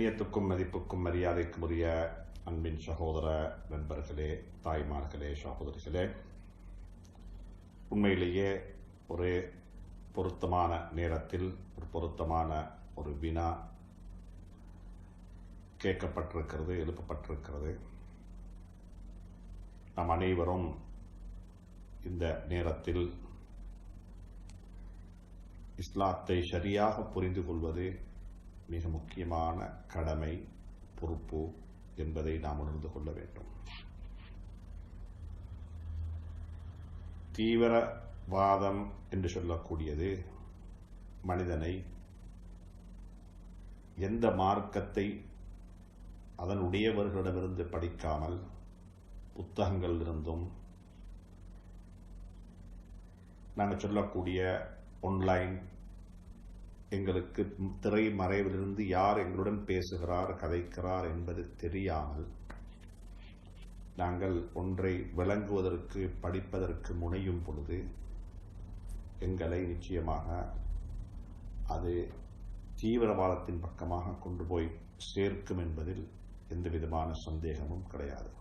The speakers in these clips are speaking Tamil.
கண்ணியத்துக்கும் மதிப்புக்கும் மரியாதைக்கும் உரிய அன்பின் சகோதர நண்பர்களே, தாய்மார்களே, சகோதரிகளே, உண்மையிலேயே ஒரு பொருத்தமான நேரத்தில் ஒரு பொருத்தமான ஒரு வினா கேட்கப்பட்டிருக்கிறது, எழுப்பப்பட்டிருக்கிறது. நாம் அனைவரும் இந்த நேரத்தில் இஸ்லாத்தை சரியாக புரிந்து கொள்வது மிக முக்கியமான கடமை, பொறுப்பு என்பதை நாம் உணர்ந்து கொள்ள வேண்டும். தீவிரவாதம் என்று சொல்லக்கூடியது மனிதனை எந்த மார்க்கத்தை அதனுடையவர்களிடமிருந்து படிக்காமல் புத்தகங்களிலிருந்தும் நாங்கள் சொல்லக்கூடிய ஆன்லைன் எங்களுக்கு திரை மறைவிலிருந்து யார் எங்களுடன் பேசுகிறார், கதைக்கிறார் என்பது தெரியாமல் நாங்கள் ஒன்றை விளங்குவதற்கு, படிப்பதற்கு முனையும் பொழுது எங்களை நிச்சயமாக அது தீவிரவாதத்தின் பக்கமாக கொண்டு போய் சேர்க்கும் என்பதில் எந்த விதமான சந்தேகமும் கிடையாது.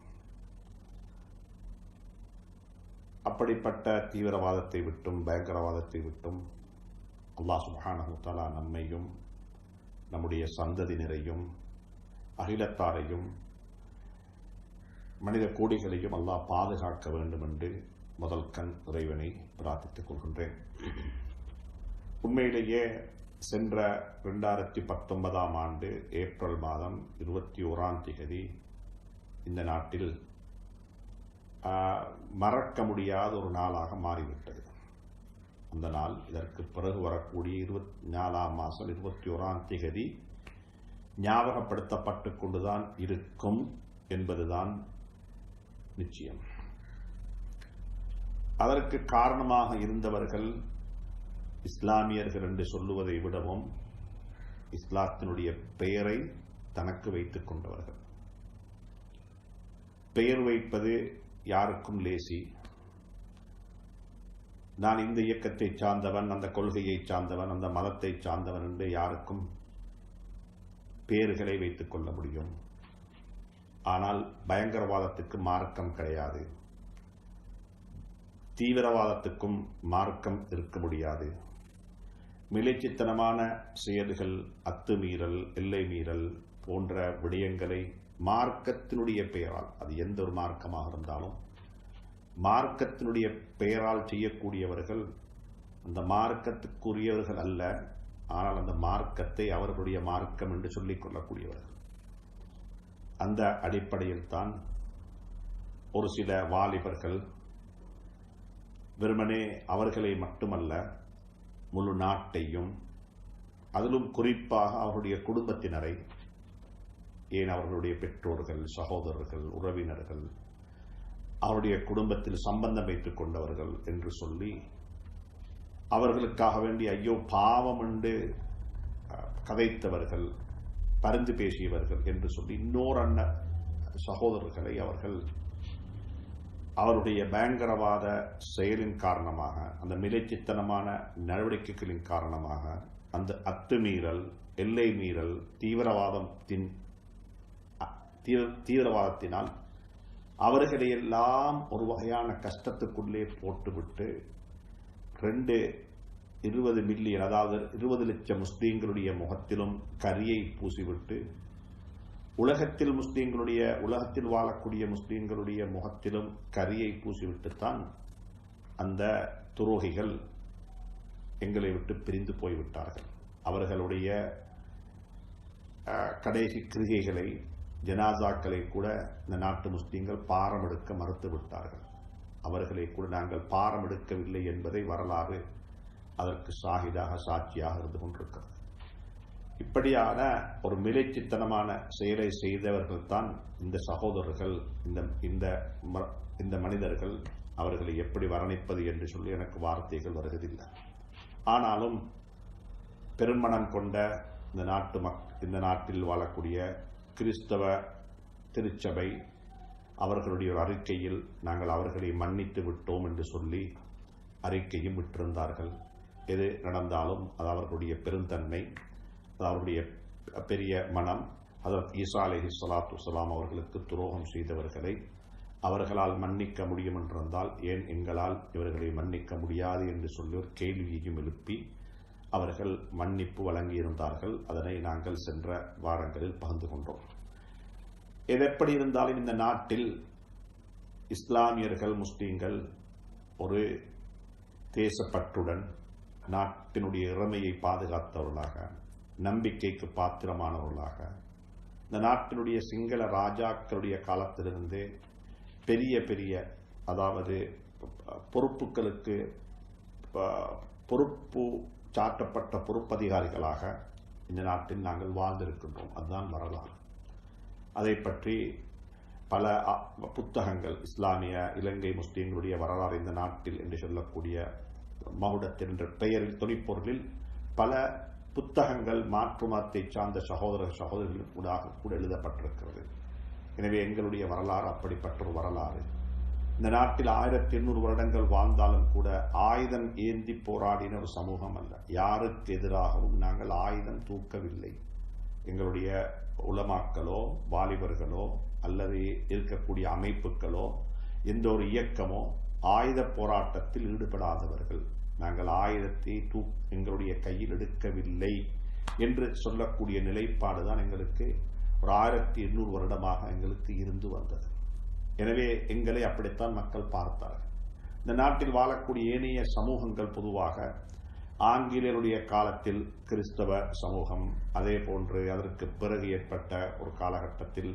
அப்படிப்பட்ட தீவிரவாதத்தை விட்டும் பயங்கரவாதத்தை விட்டும் அல்லாஹ் சுப்ஹானஹு வ தஆலா நம்மையும் நம்முடைய சந்ததியினரையும் அகிலத்தாரையும் மனித கோடிகளையும் அல்லாஹ் பாதுகாக்க வேண்டும் என்று முதல் கண் இறைவனை பிரார்த்தித்துக் கொள்கின்றேன். உண்மையிலேயே சென்ற 2019 ஆண்டு ஏப்ரல் மாதம் 21 இந்த நாட்டில் மறக்க முடியாத ஒரு நாளாக மாறிவிட்டது. அந்த நாள் இதற்கு பிறகு வரக்கூடிய 24 மாதம் 21 ஞாபகப்படுத்தப்பட்டு கொண்டுதான் இருக்கும் என்பதுதான் நிச்சயம். அதற்கு காரணமாக இருந்தவர்கள் இஸ்லாமியர்கள் என்று சொல்லுவதை விடவும் இஸ்லாத்தினுடைய பெயரை தனக்கு வைத்துக் கொண்டவர்கள். பெயர் வைப்பது யாருக்கும் லேசி. நான் இந்த இயக்கத்தை சார்ந்தவன், அந்த கொள்கையை சார்ந்தவன், அந்த மதத்தை சார்ந்தவன் என்று யாருக்கும் பெயர்களை வைத்துக் கொள்ள முடியும். ஆனால் பயங்கரவாதத்துக்கு மார்க்கம் கிடையாது, தீவிரவாதத்துக்கும் மார்க்கம் இருக்க முடியாது. மிலைச்சித்தனமான செயல்கள், அத்துமீறல், எல்லை மீறல் போன்ற விடயங்களை மார்க்கத்தினுடைய பெயரால், அது எந்த ஒரு மார்க்கமாக இருந்தாலும் மார்க்கத்தினுடைய பெயரால் செய்யக்கூடியவர்கள் அந்த மார்க்கத்துக்குரியவர்கள் அல்ல, ஆனால் அந்த மார்க்கத்தை அவர்களுடைய மார்க்கம் என்று சொல்லிக் கொள்ளக்கூடியவர்கள். அந்த அடிப்படையில் தான் ஒரு சில வாலிபர்கள் வெறுமனே அவர்களை மட்டுமல்ல முழு நாட்டையும், அதிலும் குறிப்பாக அவர்களுடைய குடும்பத்தினரை, ஏன் அவர்களுடைய பெற்றோர்கள், சகோதரர்கள், உறவினர்கள், அவருடைய குடும்பத்தில் சம்பந்தம் வைத்துக் கொண்டவர்கள் என்று சொல்லி அவர்களுக்காக வேண்டி ஐயோ பாவம் என்று கதைத்தவர்கள், பரிந்து பேசியவர்கள் என்று சொல்லி இன்னொரு சகோதரர்களை அவர்கள் அவருடைய பயங்கரவாத செயலின் காரணமாக, அந்த மிலைச்சித்தனமான நடவடிக்கைகளின் காரணமாக, அந்த அத்துமீறல், எல்லை மீறல், தீவிரவாதத்தினால் அவர்களையெல்லாம் ஒரு வகையான கஷ்டத்துக்குள்ளே போட்டுவிட்டு 20 மில்லியன், அதாவது 20 லட்சம் முஸ்லீம்களுடைய முகத்திலும் கரியை பூசிவிட்டு, உலகத்தில் வாழக்கூடிய முஸ்லீம்களுடைய முகத்திலும் கரியை பூசிவிட்டுத்தான் அந்த துரோகிகள் எங்களை விட்டு பிரிந்து போய்விட்டார்கள். அவர்களுடைய கடைசி கிரிகைகளை, ஜனாசாக்களை கூட இந்த நாட்டு முஸ்லீம்கள் பாரம் எடுக்க மறுத்து விட்டார்கள். அவர்களை கூட நாங்கள் பாரம் எடுக்கவில்லை என்பதை வரலாறு அதற்கு சாட்சியாக இருந்து கொண்டிருக்கிறது. இப்படியான ஒரு மிலைச்சித்தனமான செயலை செய்தவர்கள் தான் இந்த சகோதரர்கள், இந்த மனிதர்கள். அவர்களை எப்படி வர்ணிப்பது என்று சொல்லி எனக்கு வார்த்தைகள் வருவதில்லை. ஆனாலும் பெருமனம் கொண்ட இந்த நாட்டில் வாழக்கூடிய கிறிஸ்தவ திருச்சபை அவர்களுடைய ஒரு அறிக்கையில் நாங்கள் அவர்களை மன்னித்து விட்டோம் என்று சொல்லி அறிக்கையும் விட்டிருந்தார்கள். எது நடந்தாலும் அது அவர்களுடைய பெருந்தன்மை, அது அவருடைய பெரிய மனம், ஹஜ்ரத் ஈசா அலைஹிஸ்ஸலாத்து வஸ்ஸலாம் அவர்களுக்கு துரோகம் செய்தவர்களை அவர்களால் மன்னிக்க முடியும் என்றிருந்தால் ஏன் எங்களால் இவர்களை மன்னிக்க முடியாது என்று சொல்லி ஒரு கேள்வியையும் எழுப்பி அவர்கள் மன்னிப்பு வழங்கியிருந்தார்கள். அதனை நாங்கள் சென்ற வாரங்களில் பகிர்ந்து கொண்டோம். இது எப்படி இருந்தாலும் இந்த நாட்டில் இஸ்லாமியர்கள் முஸ்லீம்கள் ஒரு தேசப்பற்றுடன் நாட்டினுடைய இறைமையை பாதுகாத்தவர்களாக, நம்பிக்கைக்கு பாத்திரமானவர்களாக, இந்த நாட்டினுடைய சிங்கள ராஜாக்களுடைய காலத்திலிருந்து பெரிய பெரிய அதாவது பொறுப்புகளுக்கு பொறுப்பு சாட்டப்பட்ட பொறுப்பதிகாரிகளாக இந்த நாட்டில் நாங்கள் வாழ்ந்திருக்கின்றோம். அதுதான் வரலாறு. அதை பற்றி பல புத்தகங்கள், இஸ்லாமிய இலங்கை முஸ்லீம்களுடைய வரலாறு இந்த நாட்டில் என்று சொல்லக்கூடிய மகுடத்தின் என்ற பெயரில் தொனிப்பொருளில் பல புத்தகங்கள் மாற்று மதத்தை சார்ந்த சகோதரர்கள் கூட எழுதப்பட்டிருக்கிறது. எனவே எங்களுடைய வரலாறு அப்படிப்பட்ட ஒரு வரலாறு. இந்த நாட்டில் 1800 வருடங்கள் வாழ்ந்தாலும் கூட ஆயுதம் ஏந்தி போராடின ஒரு சமூகம் அல்ல. யாருக்கு எதிராகவும் நாங்கள் ஆயுதம் தூக்கவில்லை. எங்களுடைய உலமாக்களோ வாலிபர்களோ அல்லது இருக்கக்கூடிய அமைப்புகளோ எந்த ஒரு இயக்கமோ ஆயுத போராட்டத்தில் ஈடுபடாதவர்கள். நாங்கள் ஆயுதத்தை எங்களுடைய கையில் எடுக்கவில்லை என்று சொல்லக்கூடிய நிலைப்பாடுதான் எங்களுக்கு ஒரு 1800 வருடமாக எங்களுக்கு இருந்து வந்தது. எனவே எங்களை அப்படித்தான் மக்கள் பார்த்தார்கள். இந்த நாட்டில் வாழக்கூடிய ஏனைய சமூகங்கள் பொதுவாக ஆங்கிலேயருடைய காலத்தில் கிறிஸ்தவ சமூகம், அதே போன்று அதற்கு பிறகு ஏற்பட்ட ஒரு காலகட்டத்தில்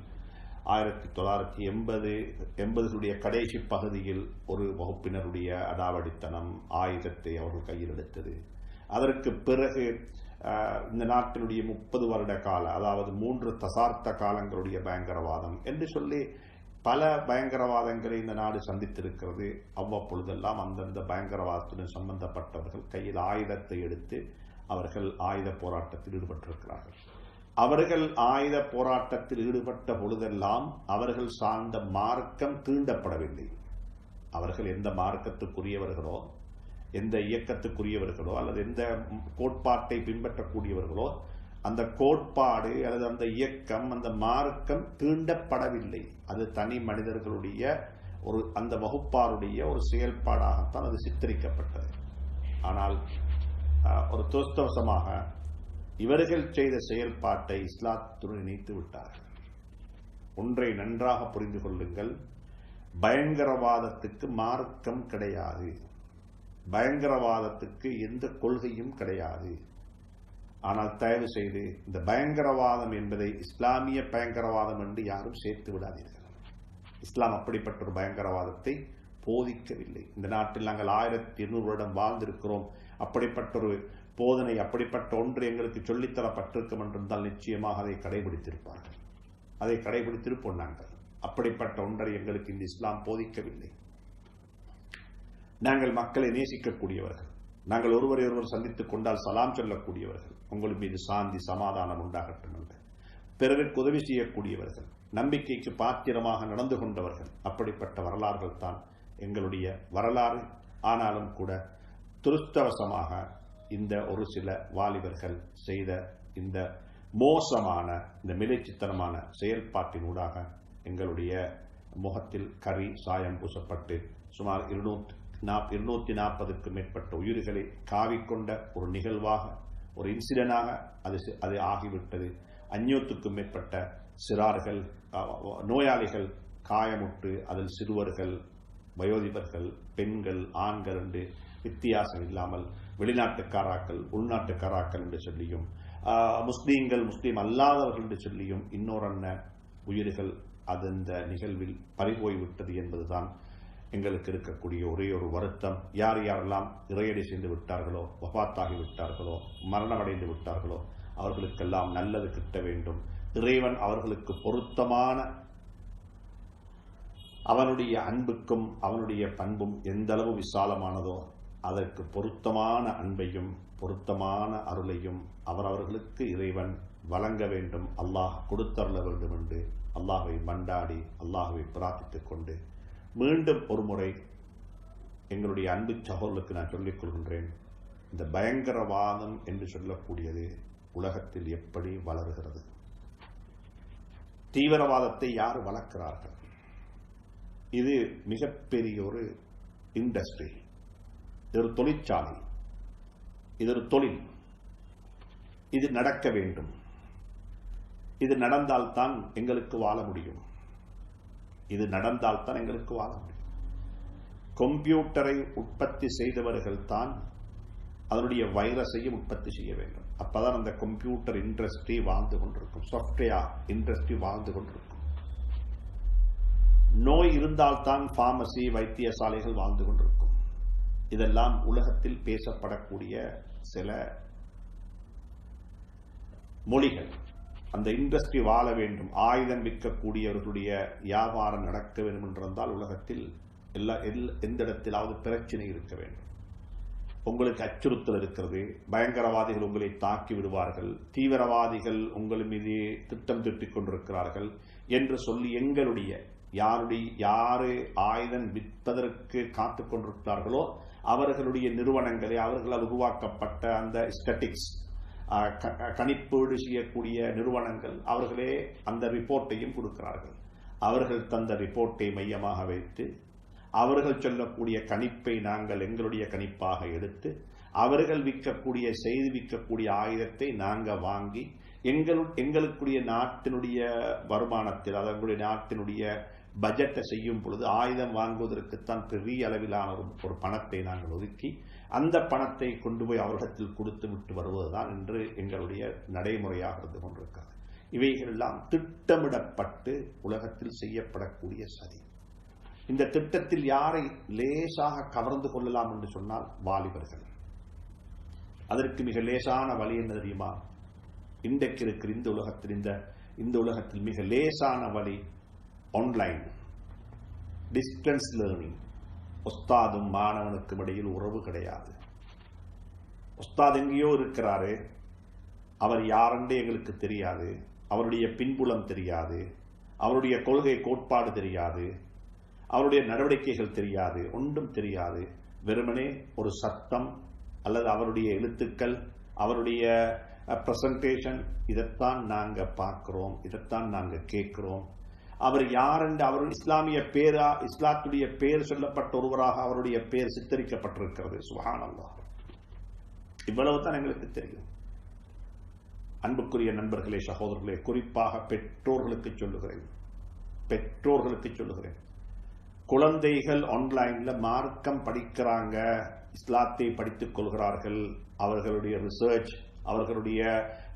1980 கடைசி பகுதியில் ஒரு வகுப்பினருடைய அடாவடித்தனம், ஆயுதத்தை அவர்கள் கையில் எடுத்தது. அதற்கு பிறகு இந்த நாட்டினுடைய 30 வருட கால, அதாவது 3 தசாப்த காலங்களுடைய பயங்கரவாதம் என்று சொல்லி பல பயங்கரவாதங்களை இந்த நாடு சந்தித்திருக்கிறது. அவ்வப்பொழுதெல்லாம் அந்தந்த பயங்கரவாதத்துடன் சம்பந்தப்பட்டவர்கள் கையில் ஆயுதத்தை எடுத்து அவர்கள் ஆயுத போராட்டத்தில் ஈடுபட்டிருக்கிறார்கள். அவர்கள் ஆயுத போராட்டத்தில் ஈடுபட்ட பொழுதெல்லாம் அவர்கள் சார்ந்த மார்க்கம் தீண்டப்படவில்லை. அவர்கள் எந்த மார்க்கத்துக்குரியவர்களோ, எந்த இயக்கத்துக்குரியவர்களோ அல்லது எந்த கோட்பாட்டை பின்பற்றக்கூடியவர்களோ அந்த கோட்பாடு அல்லது அந்த இயக்கம், அந்த மார்க்கம் தீண்டப்படவில்லை. அது தனி மனிதர்களுடைய ஒரு அந்த வகுப்பாருடைய ஒரு செயல்பாடாகத்தான் அது சித்தரிக்கப்பட்டது. ஆனால் ஒரு துரதிர்ஷ்டவசமாக இவர்கள் செய்த செயல்பாட்டை இஸ்லாத்துடன் இணைத்து விட்டார்கள். ஒன்றை நன்றாக புரிந்து கொள்ளுங்கள், பயங்கரவாதத்துக்கு மார்க்கம் கிடையாது, பயங்கரவாதத்துக்கு எந்த கொள்கையும் கிடையாது. ஆனால் தயவு செய்து இந்த பயங்கரவாதம் என்பதை இஸ்லாமிய பயங்கரவாதம் என்று யாரும் சேர்த்து விடாதீர்கள். இஸ்லாம் அப்படிப்பட்ட ஒரு பயங்கரவாதத்தை போதிக்கவில்லை. இந்த நாட்டில் நாங்கள் 1800 வருடம் வாழ்ந்திருக்கிறோம். அப்படிப்பட்ட ஒரு போதனை, அப்படிப்பட்ட ஒன்று எங்களுக்கு சொல்லித்தரப்பட்டிருக்கும் என்றிருந்தால் நிச்சயமாக அதை கடைபிடித்திருப்பார்கள். அதை கடைபிடித்திருப்போம். நாங்கள் அப்படிப்பட்ட ஒன்றை எங்களுக்கு இந்த இஸ்லாம் போதிக்கவில்லை. நாங்கள் மக்களை நேசிக்கக்கூடியவர்கள், நாங்கள் ஒருவரை ஒருவர் சந்தித்துக் கொண்டால் சலாம் சொல்லக்கூடியவர்கள், உங்கள் மீது சாந்தி சமாதானம் உண்டாகட்டும் என்று பிறருக்கு உதவி செய்யக்கூடியவர்கள், நம்பிக்கைக்கு பாத்திரமாக நடந்து கொண்டவர்கள். அப்படிப்பட்ட வரலாறுகள் தான் எங்களுடைய வரலாறு. ஆனாலும் கூட துரதிர்ஷ்டவசமாக இந்த ஒரு சில வாலிபர்கள் செய்த இந்த மோசமான, இந்த மிலைச்சித்தனமான செயல்பாட்டினூடாக எங்களுடைய முகத்தில் கரி சாயம் பூசப்பட்டு சுமார் 240க்கும் மேற்பட்ட உயிர்களை காவிக்கொண்ட ஒரு நிகழ்வாக, ஒரு இன்சிடென்டாக அது ஆகிவிட்டது. 500க்கும் மேற்பட்ட சிறார்கள், நோயாளிகள் காயமுற்று, அதில் சிறுவர்கள், வயோதிபர்கள், பெண்கள், ஆண்கள் என்று வித்தியாசம் இல்லாமல் வெளிநாட்டுக்காராக்கள், உள்நாட்டுக்காராக்கள் என்று சொல்லியும், முஸ்லீம்கள், முஸ்லீம் அல்லாதவர்கள் என்று சொல்லியும் இன்னொரு உயிர்கள் அந்த நிகழ்வில் பறிபோய்விட்டது என்பதுதான் எங்களுக்கு இருக்கக்கூடிய ஒரே ஒரு வருத்தம். யார் யாரெல்லாம் இறையடி செய்து விட்டார்களோ, வஃபாத்தாகி விட்டார்களோ, மரணமடைந்து விட்டார்களோ அவர்களுக்கெல்லாம் நல்லது கிட்ட வேண்டும். இறைவன் அவர்களுக்கு பொருத்தமான, அவனுடைய அன்புக்கும் அவனுடைய பண்பும் எந்த அளவு விசாலமானதோ அதற்கு பொருத்தமான அன்பையும் பொருத்தமான அருளையும் அவர்களுக்கு இறைவன் வழங்க வேண்டும், அல்லாஹ் கொடுத்தருள வேண்டும் என்று அல்லாஹ்வை மண்டாடி அல்லாஹ்வை பிரார்த்தித்துக் கொண்டு மீண்டும் ஒரு முறை எங்களுடைய அன்பு சகோதரர்களுக்கு நான் சொல்லிக் கொள்கின்றேன், இந்த பயங்கரவாதம் என்று சொல்லக்கூடியது உலகத்தில் எப்படி வளர்கிறது? தீவிரவாதத்தை யார் வளர்க்கிறார்கள்? இது மிகப்பெரிய ஒரு இண்டஸ்ட்ரி, இது ஒரு தொழிற்சாலை, இது ஒரு தொழில். இது நடக்க வேண்டும். இது நடந்தால்தான் எங்களுக்கு வாழ முடியும். இது நடந்தால்தான் எங்களுக்கு வாழ முடியும். கம்ப்யூட்டரை உற்பத்தி செய்தவர்கள் தான் அதனுடைய வைரஸையும் உற்பத்தி செய்ய வேண்டும். அப்பதான் அந்த கம்ப்யூட்டர் இண்டஸ்ட்ரி வாழ்ந்து கொண்டிருக்கும், சாஃப்ட்வேர் இண்டஸ்ட்ரி வாழ்ந்து கொண்டிருக்கும். நோய் இருந்தால்தான் பார்மசி, வைத்தியசாலைகள் வாழ்ந்து கொண்டிருக்கும். இதெல்லாம் உலகத்தில் பேசப்படக்கூடிய சில மொழிகள். அந்த இண்டஸ்ட்ரி வாழ வேண்டும், ஆயுதம் விற்கக்கூடியவர்களுடைய வியாபாரம் நடக்க வேண்டும் என்றிருந்தால் உலகத்தில் எந்த இடத்திலாவது பிரச்சனை இருக்க வேண்டும். உங்களுக்கு அச்சுறுத்தல் இருக்கிறது, பயங்கரவாதிகள் உங்களை தாக்கி விடுவார்கள், தீவிரவாதிகள் உங்கள் மீது திட்டம் திட்டிக் கொண்டிருக்கிறார்கள் என்று சொல்லி எங்களுடைய யாரு ஆயுதம் விற்பதற்கு காத்துக் கொண்டிருக்கிறார்களோ அவர்களுடைய நிறுவனங்களை, அவர்களால் உருவாக்கப்பட்ட அந்த ஸ்டாட்டிக்ஸ் கணிப்பீடு செய்யக்கூடிய நிறுவனங்கள் அவர்களே அந்த ரிப்போர்ட்டையும் கொடுக்கிறார்கள். அவர்கள் தந்த ரிப்போர்ட்டை மையமாக வைத்து அவர்கள் சொல்லக்கூடிய கணிப்பை நாங்கள் எங்களுடைய கணிப்பாக எடுத்து அவர்கள் செய்து விற்கக்கூடிய ஆயுதத்தை நாங்கள் வாங்கி எங்களுக்குரிய நாட்டினுடைய வருமானத்தில், அதனுடைய நாட்டினுடைய பட்ஜெட்டை செய்யும் பொழுது ஆயுதம் வாங்குவதற்குத்தான் பெரிய அளவிலான ஒரு பணத்தை நாங்கள் ஒதுக்கி அந்த பணத்தை கொண்டு போய் அவர்களிடத்தில் கொடுத்து விட்டு வருவதுதான் என்று எங்களுடைய நடைமுறையாக இருந்து கொண்டிருக்கிறது. இவைகள் எல்லாம் திட்டமிடப்பட்டு உலகத்தில் செய்யப்படக்கூடிய சதி. இந்த திட்டத்தில் யாரை லேசாக கவர்ந்து கொள்ளலாம் என்று சொன்னால் வாலிபர்கள். அதற்கு மிக லேசான வழி என்ன தெரியுமா? இன்றைக்கு இருக்கிற இந்த உலகத்தில் மிக லேசான வழி ஆன்லைன் டிஸ்டன்ஸ் லேர்னிங். உஸ்தாதும் மாணவனுக்கும் இடையில் உறவு கிடையாது. உஸ்தாத் எங்கேயோ இருக்கிறாரு, அவர் யாரென்றே எங்களுக்கு தெரியாது, அவருடைய பின்புலம் தெரியாது, அவருடைய கொள்கை கோட்பாடு தெரியாது, அவருடைய நடவடிக்கைகள் தெரியாது, ஒன்றும் தெரியாது. வெறுமனே ஒரு சத்தம் அல்லது அவருடைய எழுத்துக்கள், அவருடைய பிரசன்டேஷன், இதைத்தான் நாங்கள் பார்க்கிறோம், இதைத்தான் நாங்கள் கேட்கிறோம். அவர் யார் என்று அவர் இஸ்லாத்துடைய பேர் சொல்லப்பட்ட ஒருவராக அவருடைய பேர் சித்தரிக்கப்பட்டிருக்கிறது. சுப்ஹானல்லாஹ். இவ்வளவுதான் எங்களுக்கு தெரியும். அன்புக்குரிய நண்பர்களே, சகோதரர்களே, குறிப்பாக பெற்றோர்களுக்கு சொல்லுகிறேன், குழந்தைகள் ஆன்லைன்ல மார்க்கம் படிக்கிறாங்க, இஸ்லாத்தை படித்துக் கொள்கிறார்கள். அவர்களுடைய ரிசர்ச், அவர்களுடைய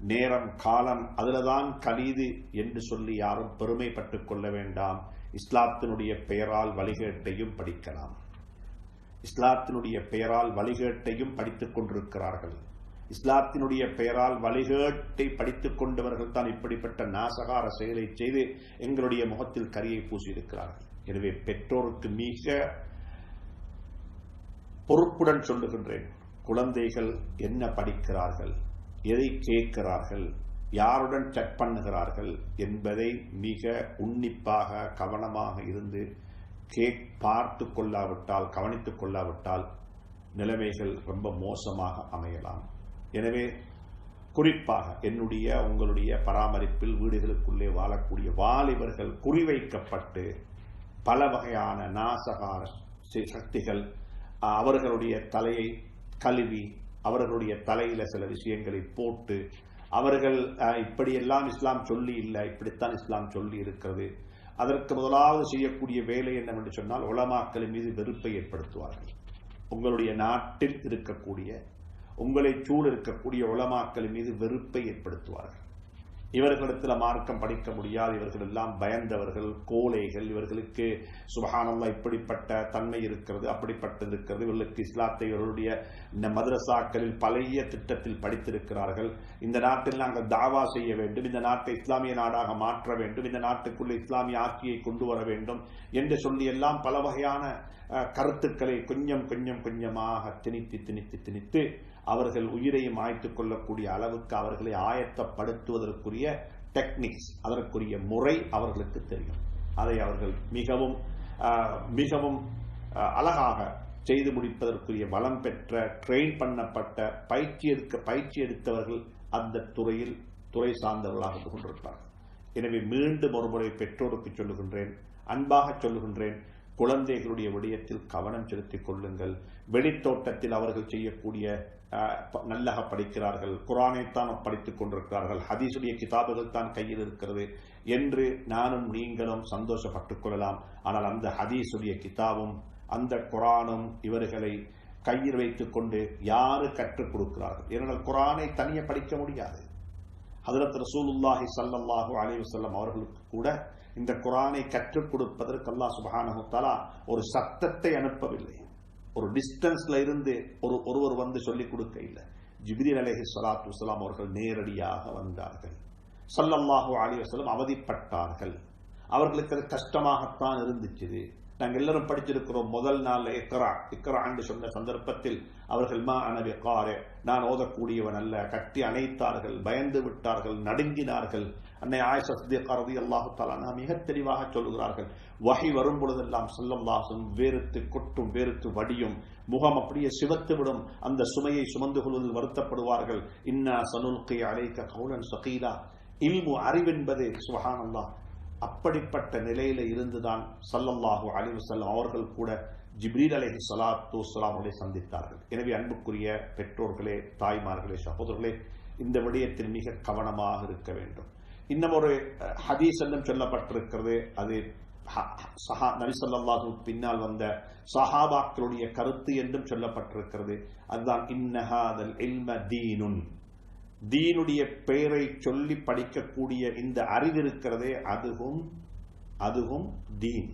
நேரம் காலம் அதில்தான் கழிது என்று சொல்லி யாரும் பெருமைப்பட்டுக் கொள்ள வேண்டாம். இஸ்லாத்தினுடைய பெயரால் வழிகேட்டையும் படிக்கலாம். இஸ்லாத்தினுடைய பெயரால் வழிகேட்டையும் படித்துக் கொண்டிருக்கிறார்கள். இஸ்லாத்தினுடைய பெயரால் வழிகேட்டை படித்துக் கொண்டவர்கள் தான் இப்படிப்பட்ட நாசகார செயலை செய்து எங்களுடைய முகத்தில் கரியை பூசியிருக்கிறார்கள். எனவே பெற்றோருக்கு மிக பொறுப்புடன் சொல்லுகின்றேன், குழந்தைகள் என்ன படிக்கிறார்கள், எதை கேட்கிறார்கள், யாருடன் செக் பண்ணுகிறார்கள் என்பதை மிக உன்னிப்பாக கவனமாக இருந்து பார்த்து கொள்ளாவிட்டால், கவனித்துக் கொள்ளாவிட்டால் நிலைமைகள் ரொம்ப மோசமாக அமையலாம். எனவே குறிப்பாக உங்களுடைய பராமரிப்பில் வீடுகளுக்குள்ளே வாழக்கூடிய வாலிபர்கள் குறிவைக்கப்பட்டு பல வகையான நாசகார சக்திகள் அவர்களுடைய தலையை கழுவி அவர்களுடைய தலையில சில விஷயங்களை போட்டு அவர்கள் இப்படியெல்லாம் இஸ்லாம் சொல்லி இல்லை, இப்படித்தான் இஸ்லாம் சொல்லி இருக்கிறது. அதற்கு முதலாவது செய்யக்கூடிய வேலை என்னவென்று சொன்னால் உலமாக்களின் மீது வெறுப்பை ஏற்படுத்துவார்கள். உங்களுடைய நாட்டில் இருக்கக்கூடிய, உங்களை சூழ் இருக்கக்கூடிய உலமாக்களின் மீது வெறுப்பை ஏற்படுத்துவார்கள். இவர்களிடத்தில் மார்க்கம் படிக்க முடியாது, இவர்கள் எல்லாம் பயந்தவர்கள், கோழைகள், இவர்களுக்கு சுப்ஹானல்லாஹ் இப்படிப்பட்ட தன்மை இருக்கிறது, அப்படிப்பட்டது இருக்கிறது, இவர்களுக்கு இஸ்லாத்தை இவர்களுடைய இந்த மதரசாக்களில் பழைய திட்டத்தில் படித்திருக்கிறார்கள். இந்த நாட்டில் நாங்கள் தாவா செய்ய வேண்டும், இந்த நாட்டை இஸ்லாமிய நாடாக மாற்ற வேண்டும், இந்த நாட்டுக்குள்ள இஸ்லாமிய ஆட்சியை கொண்டு வர வேண்டும் என்று சொல்லி எல்லாம் பல வகையான கருத்துக்களை கொஞ்சமாக திணித்து அவர்கள் உயிரையும் ஆய்த்துக் கொள்ளக்கூடிய அளவுக்கு அவர்களை ஆயத்தப்படுத்துவதற்குரிய டெக்னிக்ஸ், அதற்குரிய முறை அவர்களுக்கு தெரியும். அதை அவர்கள் மிகவும் அழகாக செய்து முடிப்பதற்குரிய வளம் பெற்ற, ட்ரெயின் பண்ணப்பட்ட, பயிற்சி எடுத்தவர்கள் அந்த துறை சார்ந்தவர்களாக கொண்டிருப்பார்கள். எனவே மீண்டும் ஒருமுறை பெற்றோருக்கு சொல்லுகின்றேன், அன்பாக சொல்லுகின்றேன், குழந்தைகளுடைய விடயத்தில் கவனம் செலுத்திக் கொள்ளுங்கள். வெளித்தோட்டத்தில் அவர்கள் செய்யக்கூடிய நல்லக படிக்கிறார்கள், குர்ஆனைத்தான் படித்துக் கொண்டிருக்கிறார்கள், ஹதீஸுடைய கிதாபுகள் தான் கையில் இருக்கிறது என்று நானும் நீங்களும் சந்தோஷப்பட்டுக் கொள்ளலாம். ஆனால் அந்த ஹதீஸுடைய கிதாபும் அந்த குர்ஆனும் இவர்களை கையில் வைத்துக் கொண்டு யாரு கற்றுக் கொடுக்கிறார்கள்? ஏனென்றால் குர்ஆனை தனியே படிக்க முடியாது. ஹஜ்ரத் ரசூலுல்லாஹி ஸல்லல்லாஹு அலைஹி வஸல்லம் அவர்களுக்கு கூட இந்த குர்ஆனை கற்றுக் கொடுப்பதற்கு அல்லாஹ் சுப்ஹானஹு வ தஆலா ஒரு சத்தத்தை அனுப்பவில்லை. ஒரு டிஸ்டன்ஸ்ல இருந்து ஒருவர் வந்து சொல்லிக் கொடுக்க இல்லை. ஜிப்ரீல் அலைஹிஸ்ஸலாத்து வஸ்ஸலாம் அவர்கள் நேரடியாக வந்தார்கள். ஸல்லல்லாஹு அலைஹி வஸல்லம் அவதிப்பட்டார்கள். அவர்களுக்கு அது கஷ்டமாகத்தான் இருந்துச்சு. நாங்கள் எல்லாரும் படிச்சிருக்கிறோம். முதல் நாள் இக்ரா என்று சொன்ன சந்தர்ப்பத்தில் அவர்கள் மா அன பிகாரி, நான் ஓதக்கூடியவன் அல்ல, கட்டி அணைத்தார்கள், பயந்து விட்டார்கள், நடுங்கினார்கள். அன்னை ஆயிஷா சித்திகா ரலியல்லாஹு தஆலா அன்ஹா மிக தெளிவாக சொல்கிறார்கள், வஹி வரும் பொழுதெல்லாம் ஸல்லல்லாஹு அலைஹி வஸல்லம் வேர்த்து கொட்டும், வேர்த்து வடியும், முகம் அப்படியே சிவத்து விடும். அந்த சுமையை சுமந்து கொள்வதில் வருத்தப்படுவார்கள். இன்னா சனுல்கி அலைக கௌலன் ஸகீலா, இல்மு அறிவென்பது சுப்ஹானல்லாஹ். அப்படிப்பட்ட நிலையில இருந்துதான் ஸல்லல்லாஹு அலைஹி வஸல்லம் அவர்கள் கூட ஜிப்ரீல் அலைஹிஸ்ஸலாத்து வஸ்ஸலாம் அவர்களை சந்தித்தார்கள். எனவே அன்புக்குரிய பெற்றோர்களே, தாய்மார்களே, சகோதரர்களே, இந்த விடயத்தில் மிக கவனமாக இருக்க வேண்டும். இன்னும் ஒரு ஹதீஸ் என்றும் சொல்லப்பட்டிருக்கிறது. அது நபி ஸல்லல்லாஹு பின்னால் வந்த சஹாபாக்களுடைய கருத்து என்றும் சொல்லப்பட்டிருக்கிறது. அதுதான் இன்னஹாதல் இல்ம தீனுன், தீனுடைய பெயரை சொல்லி படிக்கக்கூடிய இந்த அறிவு இருக்கிறதே அதுவும் தீன்.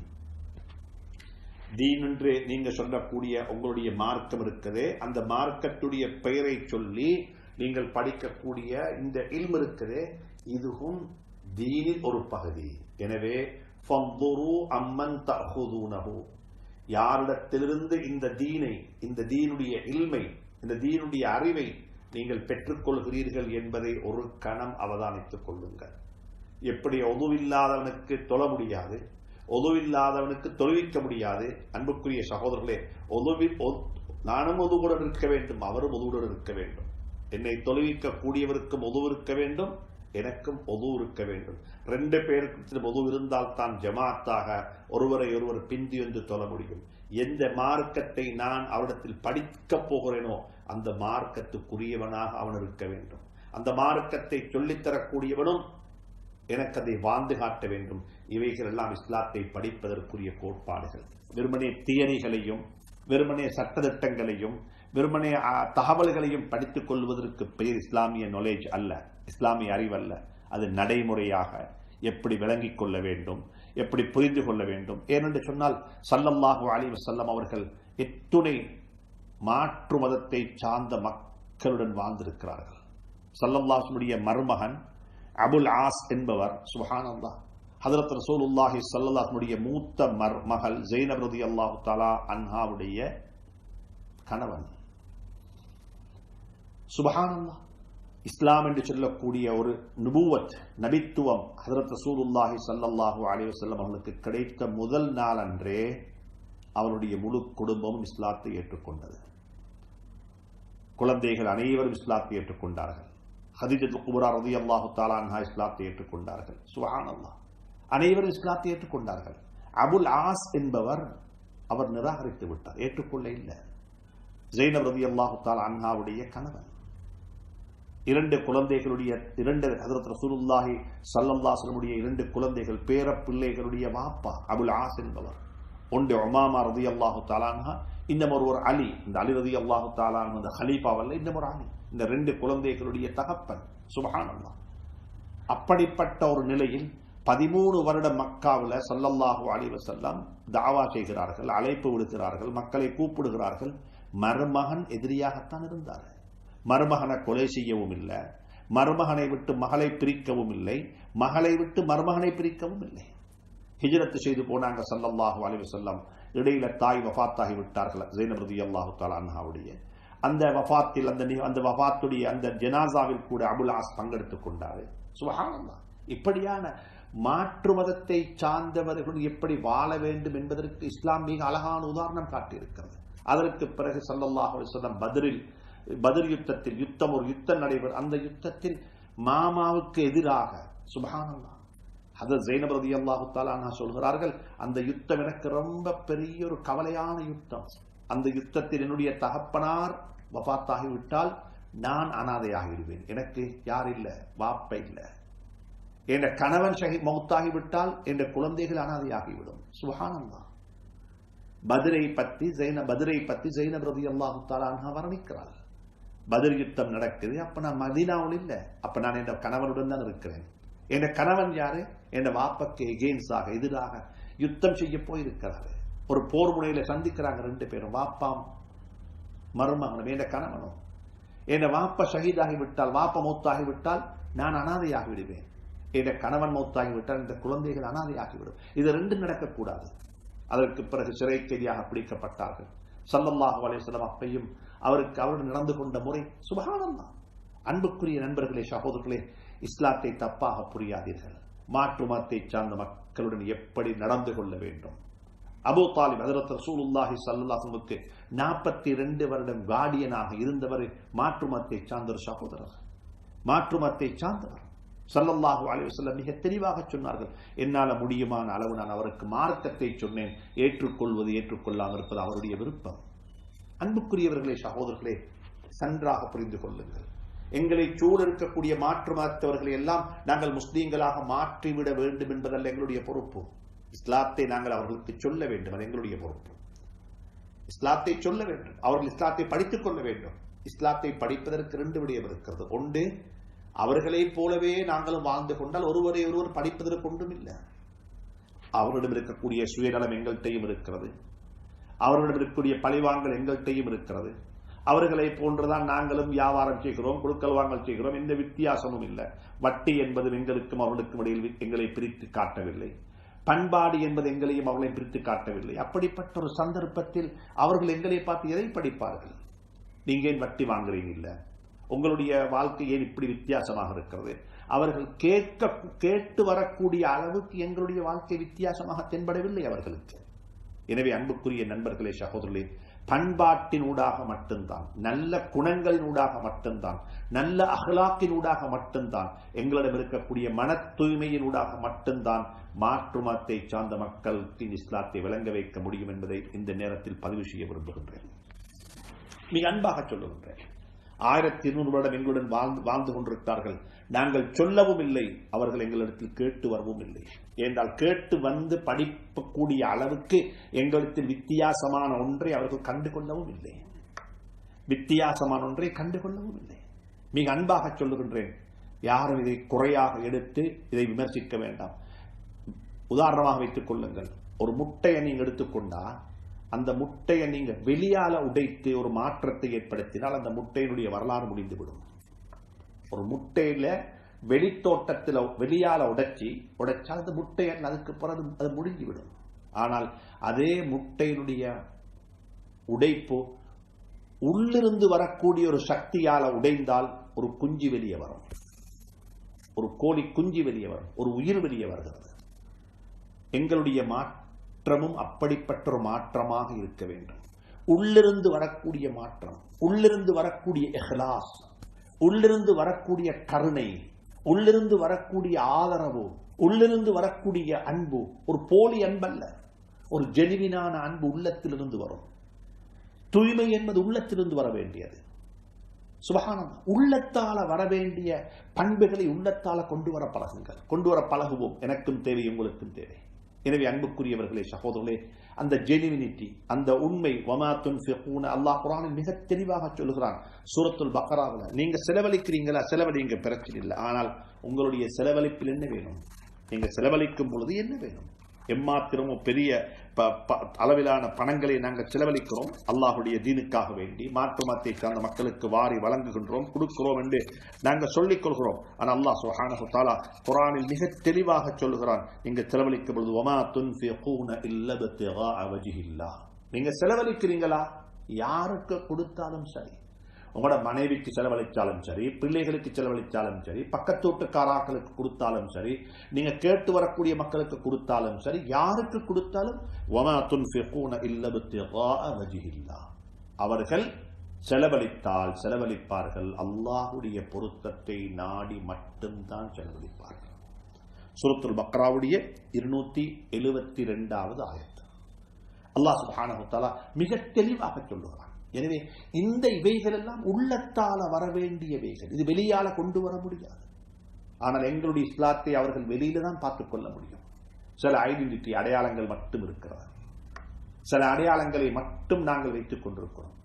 தீன் என்று நீங்க சொல்லக்கூடிய உங்களுடைய மார்க்கம் இருக்கிறதே, அந்த மார்க்கத்துடைய பெயரை சொல்லி நீங்கள் படிக்கக்கூடிய இந்த இல்ம் இருக்கிறதே, இதுவும் தீனின் ஒரு பகுதி. எனவே ஃபந்துரு அம்மன் தஅஹுதுனஹு, யாரிடத்திலிருந்து இந்த தீனை, இந்த தீனுடைய இல்மை, இந்த தீனுடைய அறிவை நீங்கள் பெற்றுக்கொள்கிறீர்கள் என்பதை ஒரு கணம் அவதானித்துக் கொள்ளுங்கள். எப்படி ஒதுவில்லாதவனுக்கு தொழ முடியாது, ஒதுவில்லாதவனுக்கு தொழுவிக்க முடியாது. அன்புக்குரிய சகோதரர்களே, நானும் ஒதுவுடன் இருக்க வேண்டும், அவரும் ஒதுவுடன் இருக்க வேண்டும். என்னை தொழுவிக்க கூடியவருக்கும் ஒதுவு இருக்க வேண்டும், எனக்கும் ஒதுவு இருக்க வேண்டும். ரெண்டு பேருக்கு ஒதுவு இருந்தால் தான் ஜமாத்தாக ஒருவரை ஒருவர் பிந்தி வந்து தொழ முடியும். எந்த மார்க்கத்தை நான் அவரிடத்தில் படிக்கப் போகிறேனோ அந்த மார்க்கத்துக்குரியவனாக அவன் இருக்க வேண்டும். அந்த மார்க்கத்தை சொல்லித்தரக்கூடியவனும் எனக்கு அதை வாழ்ந்து காட்ட வேண்டும். இவைகள் எல்லாம் இஸ்லாத்தை படிப்பதற்குரிய கோட்பாடுகள். வெறுமனே தியரிகளையும், வெறுமனே சட்டத்திட்டங்களையும், வெறுமனே தகவல்களையும் படித்துக் கொள்வதற்கு பெயர் இஸ்லாமிய நாலேஜ் அல்ல, இஸ்லாமிய அறிவல்ல. அது நடைமுறையாக எப்படி விளங்கிக் கொள்ள வேண்டும், எப்படி புரிந்து கொள்ள வேண்டும். ஏனென்று சொன்னால் ஸல்லல்லாஹு அலைஹி வஸல்லம் அவர்கள் எத்துணை மாற்று மதத்தை சார்ந்த மக்களுடன் வாழ்ந்திருக்கிறார்கள். ஸல்லல்லாஹு அலைஹி மருமகன் அபுல் ஆஸ் என்பவர் சுப்ஹானல்லாஹ் ஹஜ்ரத் ரசூலுல்லாஹி ஸல்லல்லாஹு அலைஹி மூத்த மகள் ஸைனப் ரலியல்லாஹு தஆலா அன்ஹாவுடைய கணவன். சுப்ஹானல்லாஹ். இஸ்லாம் என்று சொல்லக்கூடிய ஒரு நுபுவத், நபித்துவம் ஹஜ்ரத் ரசூலுல்லாஹி ஸல்லல்லாஹு அலைஹி வஸல்லம் அவர்களுக்கு கிடைத்த முதல் நாள் அன்றே அவருடைய முழு குடும்பமும் இஸ்லாத்தை ஏற்றுக்கொண்டது. குழந்தைகள் அனைவரும் இஸ்லாத்தை ஏற்றுக்கொண்டார்கள். ஹதீஜத்துல் குப்ரா ரலியல்லாஹு தஆலா அன்ஹா இஸ்லாத்தை ஏற்றுக்கொண்டார்கள். சுப்ஹானல்லாஹ். அனைவரும் இஸ்லாத்தை ஏற்றுக்கொண்டார்கள். அபுல் ஆஸ் என்பவர் அவர் நிராகரித்து விட்டார், ஏற்றுக்கொள்ள இல்லை. ஸைனப் ரலியல்லாஹு தஆலா அன்ஹாவுடைய கணவன். இரண்டு குழந்தைகளுடைய ஹஜ்ரத் ரசூலுல்லாஹி ஸல்லல்லாஹு அலைஹி வஸல்லம் இரண்டு குழந்தைகள், பேர பிள்ளைகளுடைய வாப்பா அபுல் ஆஸ் என்பவர். ஒன்று உமாமா ரலியல்லாஹு தஆலா அன்ஹா, இன்னும் ஒரு அலி. இந்த அலி ரலியல்லாஹு தஆலா அன்ஹு அந்த ஹலீஃபாவல்ல, இன்னும் ஒரு அலி. இந்த ரெண்டு குழந்தைகளுடைய தகப்பன். சுப்ஹானல்லாஹ். அப்படிப்பட்ட ஒரு நிலையில் 13 வருட மக்காவில் ஸல்லல்லாஹு அலைஹி வஸல்லம் தாவா செய்கிறார்கள், அழைப்பு விடுக்கிறார்கள், மக்களை கூப்பிடுகிறார்கள். மருமகன் எதிரியாகத்தான் இருந்தார். மருமகனை கொலை செய்யவும் இல்லை, மருமகனை விட்டு மகளை பிரிக்கவும் இல்லை, மகளை விட்டு மருமகனை பிரிக்கவும் இல்லை. ஹிஜ்ரத் செய்து போனாங்க ஸல்லல்லாஹு அலைஹி வஸல்லம். இடையில தாய் வஃபாத்தாகி விட்டார்கள், ஸைனப் ரலியல்லாஹு தஆலா அன்ஹாவுடைய. அந்த வஃபாத்தில், அந்த வஃபாத்துடைய அந்த ஜனாசாவில் கூட அபுல் ஆஸ் பங்கெடுத்துக் கொண்டார். சுப்ஹானல்லாஹ். இப்படியான மாற்று மதத்தை சார்ந்தவர்கள் எப்படி வாழ வேண்டும் என்பதற்கு இஸ்லாம் மிக அழகான உதாரணம் காட்டியிருக்கிறது. அதற்கு பிறகு ஸல்லல்லாஹு அலைஹி வஸல்லம் பத்ர் யுத்தத்தில் ஒரு யுத்தம் நடைபெறும். அந்த யுத்தத்தில் மாமாவுக்கு எதிராக சுப்ஹானல்லாஹ் ஹஜ்ரத் ஸைனப் ரலியல்லாஹு தஆலா அன்ஹா சொல்கிறார்கள், அந்த யுத்தம் எனக்கு ரொம்ப பெரிய ஒரு கவலையான யுத்தம். அந்த யுத்தத்தில் என்னுடைய தகப்பனார் வஃபாத்தாகிவிட்டால் நான் அனாதையாகிவிடுவேன். எனக்கு யார் இல்ல, வாப்ப இல்ல. என் கணவன் மௌத்தாகிவிட்டால் என் குழந்தைகள் அனாதையாகிவிடும். சுப்ஹானல்லாஹ். பத்ரை பத்தி ஸைனப் ரலியல்லாஹு தஆலா அன்ஹா வர்ணிக்கிறார். பத்ர் யுத்தம் நடக்குது, அப்ப நான் மதீனாவில் இல்ல, அப்ப நான் என் கணவனுடன் தான் இருக்கிறேன். என் கணவன் யாரு? என் வாப்பக்கு எகெயின்ஸ்டாக, எதிராக யுத்தம் செய்ய போயிருக்கிறாரு. ஒரு போர் முனையில சந்திக்கிறாங்க ரெண்டு பேரும், வாப்பாம் மருமகனும் என் கணவனும். என் வாப்ப ஷஹீதாகிவிட்டால், வாப்ப மௌத்தாகிவிட்டால் நான் அனாதையாகி விடுவேன். என் கணவன் மௌத்தாகிவிட்டால் இந்த குழந்தைகள் அனாதையாகிவிடும். இது ரெண்டும் நடக்கக்கூடாது. அதற்கு பிறகு சிறை கைதியாக பிடிக்கப்பட்டார்கள். ஸல்லல்லாஹு அலைஹி வஸல்லம் அப்பையும் அவருடன் நடந்து கொண்ட முறை சுப்ஹானல்லாஹ். அன்புக்குரிய நண்பர்களே, சகோதரர்களே, இஸ்லாத்தை தப்பாக புரியாதீர்கள். மாற்று மதத்தை சார்ந்த மக்களுடன் எப்படி நடந்து கொள்ள வேண்டும். அபூ தாலிப் ஹஜ்ரத் ரசூலுல்லாஹி ஸல்லல்லாஹு அலைஹி வஸல்லம் 42 வருடம் கார்டியனாக இருந்தவர் மாற்று மதத்தை சார்ந்த ஒரு சகோதரர், மாற்று மதத்தை சார்ந்தவர். ஸல்லல்லாஹு அலைஹி வஸல்லம் மிக தெளிவாக சொன்னார்கள், என்னால முடியுமான அளவு நான் அவருக்கு மார்க்கத்தை சொன்னேன். ஏற்றுக்கொள்வது ஏற்றுக்கொள்ளாமல் இருப்பது அவருடைய விருப்பம். அன்புக்குரியவர்களே, சகோதரர்களே, நன்றாக புரிந்து கொள்ளுங்கள். எங்களை சூழ இருக்கக்கூடிய மாற்று மதத்தவர்களை எல்லாம் நாங்கள் முஸ்லீம்களாக மாற்றிவிட வேண்டும் என்பதல்ல எங்களுடைய பொறுப்பு. இஸ்லாத்தை நாங்கள் அவர்களுக்கு சொல்ல வேண்டும், அது எங்களுடைய பொறுப்பு. இஸ்லாத்தை சொல்ல வேண்டும், அவர்கள் இஸ்லாத்தை படித்துக் கொள்ள வேண்டும். இஸ்லாத்தை படிப்பதற்கு 2 விடயம் இருக்கிறது. ஒன்று, அவர்களைப் போலவே நாங்களும் வாழ்ந்து கொண்டால் ஒருவரை ஒருவர் படிப்பதற்கு ஒன்றும் இல்லை. அவர்களிடம் இருக்கக்கூடிய சுயநலம் எங்கள்கிட்டையும் இருக்கிறது, அவர்களிடம் இருக்கக்கூடிய பழிவாங்கல் எங்கள்கிட்டையும் இருக்கிறது. அவர்களை போன்றுதான் நாங்களும் வியாபாரம் செய்கிறோம், கொடுக்கல் வாங்கல் செய்கிறோம். எந்த வித்தியாசமும் இல்லை. வட்டி என்பது எங்களுக்கும் அவர்களுக்கும் இடையில் எங்களை பிரித்து காட்டவில்லை. பண்பாடு என்பது எங்களையும் அவர்களை பிரித்து காட்டவில்லை. அப்படிப்பட்ட ஒரு சந்தர்ப்பத்தில் அவர்கள் எங்களை பார்த்து எதை படிப்பார்கள்? நீங்க ஏன் வட்டி வாங்குறீங்க? இல்ல, உங்களுடைய வாழ்க்கை ஏன் இப்படி வித்தியாசமாக இருக்கிறது? அவர்கள் கேட்டு வரக்கூடிய அளவுக்கு எங்களுடைய வாழ்க்கை வித்தியாசமாக தென்படவில்லை அவர்களுக்கு. எனவே அன்புக்குரிய நண்பர்களே, சகோதரர்களே, பண்பாட்டின் ஊடாக மட்டும்தான், நல்ல குணங்களின் ஊடாக மட்டும்தான், நல்ல அஹ்லாக்கின் ஊடாக மட்டும்தான், எங்களிடம் இருக்கக்கூடிய மன தூய்மையின் ஊடாக மட்டும்தான் மாற்று மதத்தை சார்ந்த மக்களுக்கு இஸ்லாத்தை விளங்க வைக்க முடியும் என்பதை இந்த நேரத்தில் பதிவு செய்ய விரும்புகின்றேன். மிக அன்பாக சொல்லுகின்றேன். 1200 வருடம் எங்களுடன் வாழ்ந்து கொண்டிருக்கிறார்கள். நாங்கள் சொல்லவும் இல்லை, அவர்கள் எங்களிடத்தில் கேட்டு வரவும் இல்லை. என்றால் கேட்டு வந்து படிக்கக்கூடிய அளவுக்கு எங்களிடத்தில் வித்தியாசமான ஒன்றை அவர்கள் கண்டுகொள்ளவும் இல்லை. வித்தியாசமான ஒன்றை கண்டுகொள்ளவும் இல்லை. மிக அன்பாக சொல்லுகின்றேன், யாரும் இதை குறையாக எடுத்து இதை விமர்சிக்க வேண்டாம். உதாரணமாக வைத்துக் கொள்ளுங்கள், ஒரு முட்டையை நீங்க எடுத்துக்கொண்டா, அந்த முட்டையை நீங்க வெளியால உடைத்து ஒரு மாற்றத்தை ஏற்படுத்தினால் அந்த முட்டையினுடைய வரலாறு முடிந்துவிடும். ஒரு முட்டையில வெளித்தோட்டத்தில் வெளியால உடைச்சால் அந்த முட்டை அதுக்கு பிறகு அது முடிந்துவிடும். ஆனால் அதே முட்டையினுடைய உடைப்பு உள்ளிருந்து வரக்கூடிய ஒரு சக்தியால உடைந்தால் ஒரு குஞ்சு வெளியே வரும், ஒரு கோழி குஞ்சு வெளியே வரும், ஒரு உயிர் வெளியே வருகிறது. எங்களுடைய மாற்றமும் அப்படிப்பட்ட ஒரு மாற்றமாக இருக்க வேண்டும். உள்ளிருந்து வரக்கூடிய மாற்றம், உள்ளிருந்து வரக்கூடிய இஹ்லாஸ், உள்ளிருந்து வரக்கூடிய கருணை, உள்ளிருந்து வரக்கூடிய ஆதரவு, உள்ளிருந்து வரக்கூடிய அன்பு ஒரு போலி அன்பல்ல, ஒரு ஜெனுவினான அன்பு உள்ளத்திலிருந்து வரும். தூய்மை என்பது உள்ளத்திலிருந்து வர வேண்டியது. சுபஹானல்லாஹ். உள்ளத்தால வர வேண்டிய பண்புகளை உள்ளத்தால கொண்டு வர பழகுங்கள், கொண்டு வர பழகுவோம். எனக்கும் தேவை, உங்களுக்கும் தேவை. எனவே அன்புக்குரியவர்களே, சகோதரர்களே, அந்த ஜெனுவினிட்டி, அந்த உண்மை, வமா துன்ஃபிகூன, அல்லாஹ் குர்ஆனில் மிக தெளிவாக சொல்கிறான். சூரத்துல் பக்ராவுல, நீங்க செலவழிக்கிறீங்களா, செலவழிங்க, பிரச்சனை இல்லை. ஆனால் உங்களுடைய செலவழிப்பில் என்ன வேணும்? நீங்க செலவழிக்கும் பொழுது என்ன வேணும்? எம்மாத்திரமும் பெரிய அளவிலான பணங்களை நாங்கள் செலவழிக்கிறோம் அல்லாஹுடைய தீனுக்காக வேண்டி, மாற்று மதத்தை சார்ந்த மக்களுக்கு வாரி வழங்குகின்றோம், கொடுக்கிறோம் என்று நாங்கள் சொல்லிக் கொள்கிறோம். ஆனால் அல்லாஹ் சுப்ஹானஹு வ தஆலா குர்ஆனில் மிக தெளிவாக சொல்கிறான், நீங்க செலவழிக்கும் பொழுது வமா துன்ஃபிகூன இல்லா பித்திகாஅ வஜ்ஹில்லாஹ். நீங்க செலவழிக்கிறீங்களா, யாருக்கு கொடுத்தாலும் சரி, உங்களோட மனைவிக்கு செலவழிச்சாலும் சரி, பிள்ளைகளுக்கு செலவழிச்சாலும் சரி, பக்கத்து வீட்டுக்காராக்களுக்கு கொடுத்தாலும் சரி, நீங்க கேட்டு வரக்கூடிய மக்களுக்கு கொடுத்தாலும் சரி, யாருக்கு கொடுத்தாலும் வமா துன்ஃபிகூன இல்லா பித்திகாஅ வஜ்ஹில்லாஹ். அவர்கள் செலவழிப்பார்கள், அல்லாஹ்வுடைய பொருத்தத்தை நாடி மட்டும்தான் செலவழிப்பார்கள். சூரத்துல் பக்ராவுடைய 272வது ஆயத். அல்லாஹ் சுப்ஹானஹு வ தஆலா மிக தெளிவாக சொல்லுகிறான். எனவே இந்த இவைகள் எல்லாம் உள்ளத்தால வர வேண்டியவைகள், இது வெளியால கொண்டு வர முடியாது. ஆனால் எங்களுடைய இஸ்லாத்தை அவர்கள் வெளியில தான் பார்த்துக் கொள்ள முடியும். சில ஐடென்டிட்டி அடையாளங்கள் மட்டும் இருக்கிறது, சில அடையாளங்களை மட்டும் நாங்கள் வைத்துக் கொண்டிருக்கிறோம்.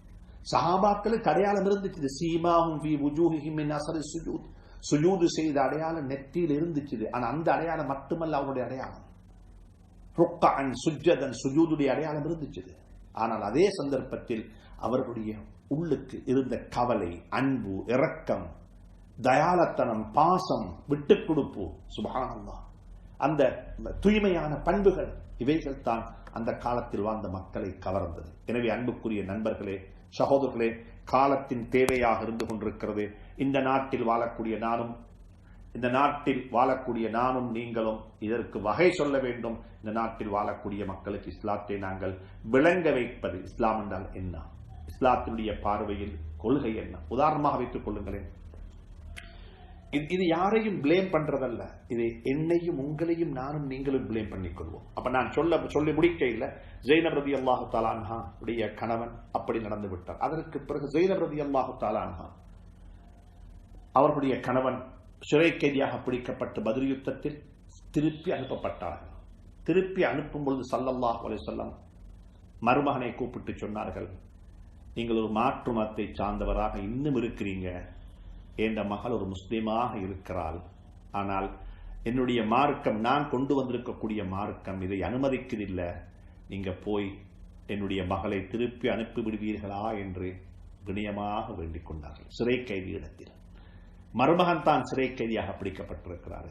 சஹாபாக்களுக்கு அடையாளம் இருந்துச்சு, சீமாஹும் ஃபீ வுஜூஹிஹிம் மின் அஸரி ஸுஜூத், சுஜூது செய்த அடையாளம் நெற்றியில் இருந்துச்சு. ஆனால் அந்த அடையாளம் மட்டுமல்ல அவருடைய அடையாளம், ருக்கஅன் சுஜ்ஜதன் சுஜூதுடைய அடையாளம் இருந்துச்சு. ஆனால் அதே சந்தர்ப்பத்தில் அவர்களுடைய உள்ளுக்கு இருந்த கவலை, அன்பு, இரக்கம், தயாளத்தனம், பாசம், விட்டுக் கொடுப்பு, சுப்ஹானல்லாஹ், அந்த தூய்மையான பண்புகள், இவைகள் தான் அந்த காலத்தில் வாழ்ந்த மக்களை கவர்ந்தது. எனவே அன்புக்குரிய நண்பர்களே, சகோதரர்களே, காலத்தின் தேவையாக இருந்து கொண்டிருக்கிறது. இந்த நாட்டில் வாழக்கூடிய நானும் நீங்களும் இதற்கு வகை சொல்ல வேண்டும். இந்த நாட்டில் வாழக்கூடிய மக்களுக்கு இஸ்லாத்தை நாங்கள் விளங்க வைப்பது. இஸ்லாம் என்றால் என்ன, இஸ்லாத்தினுடைய பார்வையில் கொள்கை என்ன. உதாரணமாக வைத்துக் கொள்ளுங்களேன், இது யாரையும் பிளேம் பண்றதல்ல, இது என்னையும் உங்களையும் நானும் நீங்களும் பிளேம் பண்ணிக்கொள்வோம். அப்ப நான் சொல்லி முடிக்க இல்லை. ஜைனப் ரலியல்லாஹு தஆலா அன்ஹா உடைய கணவன் அப்படி நடந்து விட்டார். அதற்கு பிறகு ஜைனப் ரலியல்லாஹு தஆலா அன்ஹா அவர்களுடைய கணவன் சிறை கைதியாக பிடிக்கப்பட்டு பத்ர் யுத்தத்தில் திருப்பி அனுப்பப்பட்டார்கள். திருப்பி அனுப்பும் பொழுது ஸல்லல்லாஹு அலைஹி வஸல்லம் மருமகனை கூப்பிட்டு சொன்னார்கள், நீங்கள் ஒரு மாற்று மதத்தை சார்ந்தவராக இன்னும் இருக்கிறீங்க, என்ற மகள் ஒரு முஸ்லிமாக இருக்கிறாள், ஆனால் என்னுடைய மார்க்கம், நான் கொண்டு வந்திருக்கக்கூடிய மார்க்கம் இதை அனுமதிக்கதில்லை, நீங்க போய் என்னுடைய மகளை திருப்பி அனுப்பி விடுவீர்களா என்று வினயமாக வேண்டிக் கொண்டார்கள். சிறை கைதி இடத்தில் மருமகன் தான் சிறை கைதியாக பிடிக்கப்பட்டிருக்கிறார்.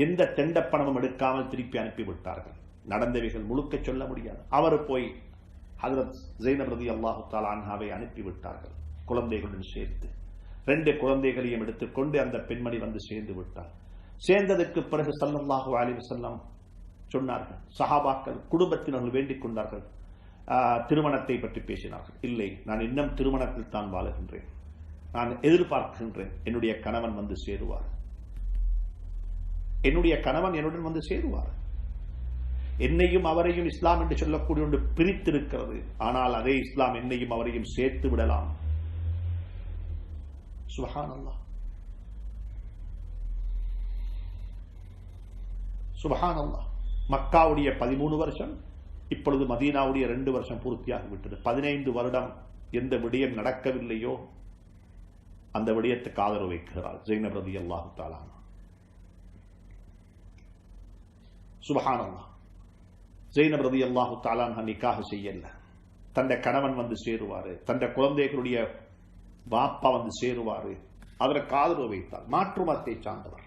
எந்த தெண்டப்பணமும் எடுக்காமல் திருப்பி அனுப்பிவிட்டார்கள். நடந்தவைகள் முழுக்க சொல்ல முடியாது. அவர் போய் ஹஜ்ரத் ஜைனப் ரலியல்லாஹு தஆலா அன்ஹாவை அனுப்பிவிட்டார்கள், குழந்தைகளுடன் சேர்த்து. 2 குழந்தைகளையும் எடுத்துக்கொண்டு அந்த பெண்மணி வந்து சேர்ந்து விட்டார். சேர்ந்ததற்கு பிறகு ஸல்லல்லாஹு அலைஹி வஸல்லம் சொன்னார்கள், சஹாபாக்கள் குடும்பத்தினர்கள் வேண்டிக் கொண்டார்கள், திருமணத்தை பற்றி பேசினார்கள். இல்லை, நான் இன்னும் திருமணத்தில் தான் வாழுகின்றேன், நான் எதிர்பார்க்கின்றேன் என்னுடைய கணவன் வந்து சேருவார், என்னுடைய கணவன் என்னுடன் வந்து சேருவார். என்னையும் அவரையும் இஸ்லாம் என்று சொல்லக்கூடிய ஒன்று பிரித்திருக்கிறது, ஆனால் அதே இஸ்லாம் என்னையும் அவரையும் சேர்த்து விடலாம். சுப்ஹானல்லாஹ், சுப்ஹானல்லாஹ். மக்காவுடைய 13 வருஷம், இப்பொழுது மதீனாவுடைய 2 வருஷம் பூர்த்தியாகிவிட்டது. 15 வருடம் எந்த விடயம் நடக்கவில்லையோ அந்த விடயத்துக்கு ஆதரவு வைக்கிறார் ஜைனப் ரலியல்லாஹு தஆலா. சுப்ஹானல்லாஹ். ஜைனப் ரலியல்லாஹு தஆலா நிக்காஹ் செய்யல, தன்னுடைய கணவன் வந்து சேருவாரு, தன்னுடைய குழந்தைகளுடைய பாப்பா வந்து சேருவாரு, அதற்கு ஆதரவு வைத்தார். மாற்று மதத்தை சார்ந்தவர்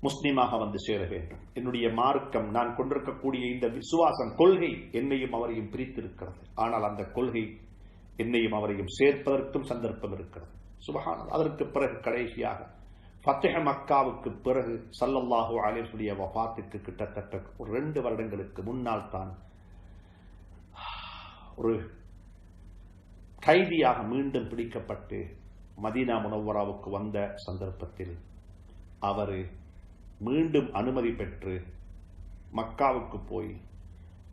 முஸ்லீமாக வந்து சேர வேண்டும். என்னுடைய மார்க்கம், நான் கொண்டிருக்கக்கூடிய இந்த விசுவாசம், கொள்கை என்னையும் அவரையும் பிரித்திருக்கிறது, ஆனால் அந்த கொள்கை என்னையும் அவரையும் சேர்ப்பதற்கும் சந்தர்ப்பம் இருக்கிறது. சுப்ஹானல்லாஹ். அதற்கு பிறகு கடைசியாக ஃபத்ஹ் மக்காவுக்கு பிறகு ஸல்லல்லாஹு அலைஹி வஸல்லம் வஃபாத்துக்கு கிட்டத்தட்ட 2 வருடங்களுக்கு முன்னால் தான் ஒரு கைதியாக மீண்டும் பிடிக்கப்பட்டு மதீனா முனவ்வராவுக்கு வந்த சந்தர்ப்பத்தில் அவர் மீண்டும் அனுமதி பெற்று மக்காவுக்கு போய்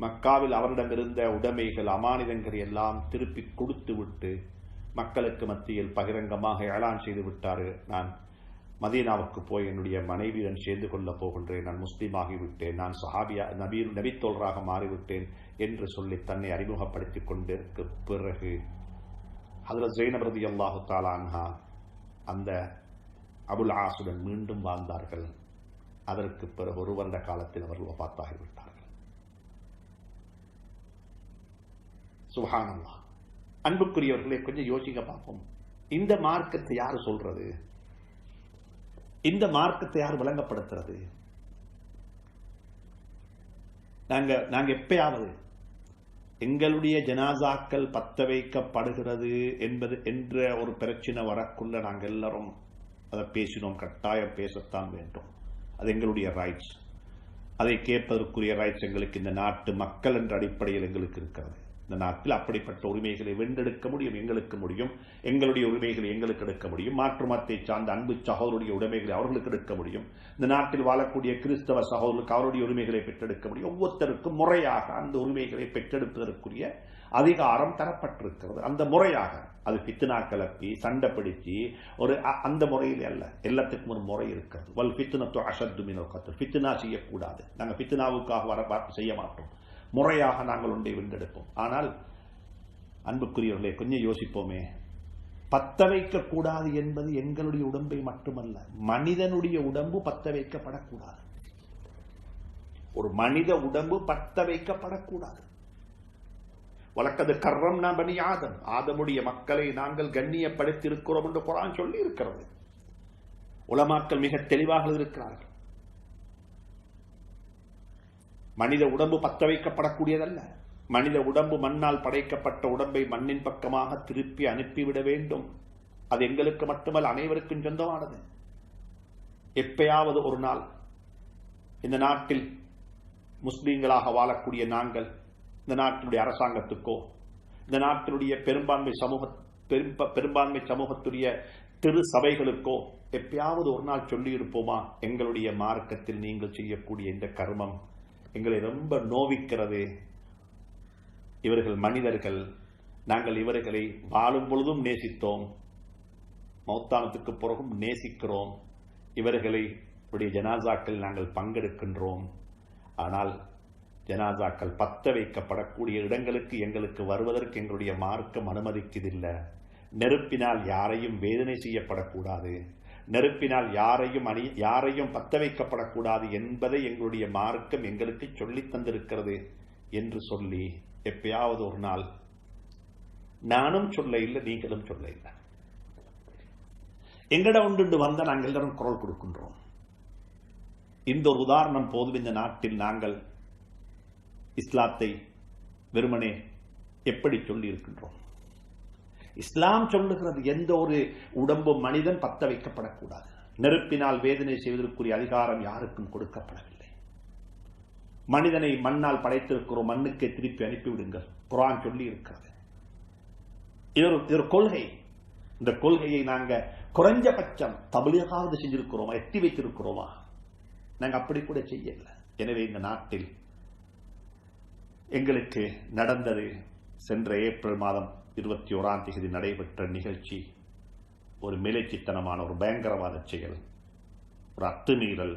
மக்காவில் அவரிடமிருந்த உடைமைகள், அமானிதங்கள் எல்லாம் திருப்பி கொடுத்து விட்டு மக்களுக்கு மத்தியில் பகிரங்கமாக ஏலான் செய்து விட்டார், நான் மதீனாவுக்கு போய் என்னுடைய மனைவியுடன் சேர்ந்து கொள்ளப் போகின்றேன், நான் முஸ்லீமாகிவிட்டேன், நான் சஹாபியா நபித்தோழராக மாறிவிட்டேன் என்று சொல்லி தன்னை அறிமுகப்படுத்திக் கொண்டிருக்க பிறகு ஹஜ்ரத் ஜைனப் ரலியல்லாஹு தஆலா அன்ஹா அந்த அபுல் ஆஸுடன் மீண்டும் வாழ்ந்தார்கள். அதற்கு பிறகு 1 வருட காலத்தில் அவர்கள் வஃபாத்தாகிவிட்டார்கள். சுப்ஹானல்லாஹ். அன்புக்குரியவர்களே, கொஞ்சம் யோசிக்க பார்ப்போம். இந்த மார்க்கத்தை யார் சொல்றது? இந்த மார்க்கத்தை யார் விளங்கப்படுத்துறது? நாங்க எப்பயாவது எங்களுடைய ஜனாசாக்கள் பத்த வைக்கப்படுகிறது என்ற ஒரு பிரச்சனை வரக்குள்ள நாங்கள் எல்லாரும் அதை பேசினோம். கட்டாயம் பேசத்தான் வேண்டும். அது எங்களுடைய ரைட்ஸ். அதை கேட்பதற்குரிய ரைட்ஸ் எங்களுக்கு இந்த நாட்டு மக்கள் என்ற அடிப்படையில் எங்களுக்கு இருக்கிறது. இந்த நாட்டில் அப்படிப்பட்ட உரிமைகளை வென்றெடுக்க முடியும், எங்களுக்கு முடியும். எங்களுடைய உரிமைகளை எங்களுக்கு எடுக்க முடியும். மாற்று மதத்தை சார்ந்த அன்பு சகோதரருடைய உடைமைகளை அவர்களுக்கு எடுக்க முடியும். இந்த நாட்டில் வாழக்கூடிய கிறிஸ்தவ சகோதரர்களுக்கு அவருடைய உரிமைகளை பெற்றெடுக்க முடியும். ஒவ்வொருத்தருக்கும் முறையாக அந்த உரிமைகளை பெற்றெடுப்பதற்குரிய அதிகாரம் தரப்பட்டிருக்கிறது. அந்த முறையாக அது பித்னா கலப்பி சண்டைப்படுத்தி ஒரு அந்த முறையில் அல்ல, எல்லாத்துக்கும் ஒரு முறை இருக்கிறது. வல் பித்னத்து அஷத்து மினல் கத்ல், பித்னா செய்யக்கூடாது. நாங்கள் பித்னாவுக்காக செய்ய மாட்டோம், முறையாக நாங்கள் ஒன்றை வென்றெடுப்போம். ஆனால் அன்புக்குரியவர்களே, கொஞ்சம் யோசிப்போமே. பத்த வைக்கக்கூடாது என்பது எங்களுடைய உடம்பை மட்டுமல்ல, மனிதனுடைய உடம்பு பத்த வைக்கப்படக்கூடாது. ஒரு மனித உடம்பு பத்த வைக்கப்படக்கூடாது. வலக்கது கர்ரம்னா பனி ஆதம், ஆதமுடைய மக்களை நாங்கள் கண்ணியப்படுத்தி இருக்கிறோம் என்று குர்ஆன் சொல்லி இருக்கிறது. உலமாக்கள் மிக தெளிவாக இருக்கிறார்கள். மனித உடம்பு பத்த வைக்கப்படக்கூடியதல்ல. மனித உடம்பு மண்ணால் படைக்கப்பட்ட உடம்பை மண்ணின் பக்கமாக திருப்பி அனுப்பிவிட வேண்டும். அது எங்களுக்கு மட்டுமல்ல, அனைவருக்கும் சொந்தமானது. எப்பயாவது ஒரு நாள் இந்த நாட்டில் முஸ்லீம்களாக வாழக்கூடிய நாங்கள் இந்த நாட்டினுடைய அரசாங்கத்துக்கோ இந்த நாட்டினுடைய பெரும்பான்மை சமூகத்துடைய திரு சபைகளுக்கோ எப்பயாவது ஒரு நாள் சொல்லி இருப்போமா, எங்களுடைய மார்க்கத்தில் நீங்கள் செய்யக்கூடிய இந்த கர்மம் எங்களை ரொம்ப நோவிக்கிறது. இவர்கள் மனிதர்கள், நாங்கள் இவர்களை வாழும் பொழுதும் நேசித்தோம், மௌத்தானத்துக்கு பிறகும் நேசிக்கிறோம், இவர்களை ஜனாசாக்கள் நாங்கள் பங்கெடுக்கின்றோம். ஆனால் ஜனாசாக்கள் பத்த வைக்கப்படக்கூடிய இடங்களுக்கு எங்களுக்கு வருவதற்கு எங்களுடைய மார்க்கம் அனுமதிக்குதில்லை. நெருப்பினால் யாரையும் வேதனை செய்யப்படக்கூடாது, நெருப்பினால் யாரையும் பத்த வைக்கப்படக்கூடாது என்பதை எங்களுடைய மார்க்கம் எங்களுக்கு சொல்லித் தந்திருக்கிறது என்று சொல்லி எப்பயாவது ஒரு நாள் நானும் சொல்ல இல்லை, நீங்களும் சொல்ல இல்லை, எங்கட ஒன்று வந்த நாங்கள் எல்லாரும் குரல் கொடுக்கின்றோம். இந்த ஒரு உதாரணம் போதும். இந்த நாட்டில் நாங்கள் இஸ்லாத்தை வெறுமனே எப்படி சொல்லி இருக்கின்றோம். இஸ்லாம் சொல்லுகிறது எந்த ஒரு உடம்பு மனிதன் பத்த வைக்கப்படக்கூடாது, நெருப்பினால் வேதனை செய்வதற்குரிய அதிகாரம் யாருக்கும் கொடுக்கப்படவில்லை. மனிதனை மண்ணால் படைத்திருக்கிறோம், மண்ணுக்கே திருப்பி அனுப்பிவிடுங்கள், குர்ஆன் சொல்லி இருக்கிறது. இது ஒரு கொள்கை. இந்த கொள்கையை நாங்க குறைஞ்சபட்சம் தபலீகாவது செஞ்சிருக்கிறோமா, எட்டி வைத்திருக்கிறோமா? நாங்க அப்படி கூட செய்யல. எனவே இந்த நாட்டில் எங்களுக்கு நடந்தது சென்ற ஏப்ரல் மாதம் 21ஆம் தேதி நடைபெற்ற நிகழ்ச்சி ஒரு மிலைச்சித்தனமான ஒரு பயங்கரவாத செயல், ஒரு அத்துமீறல்,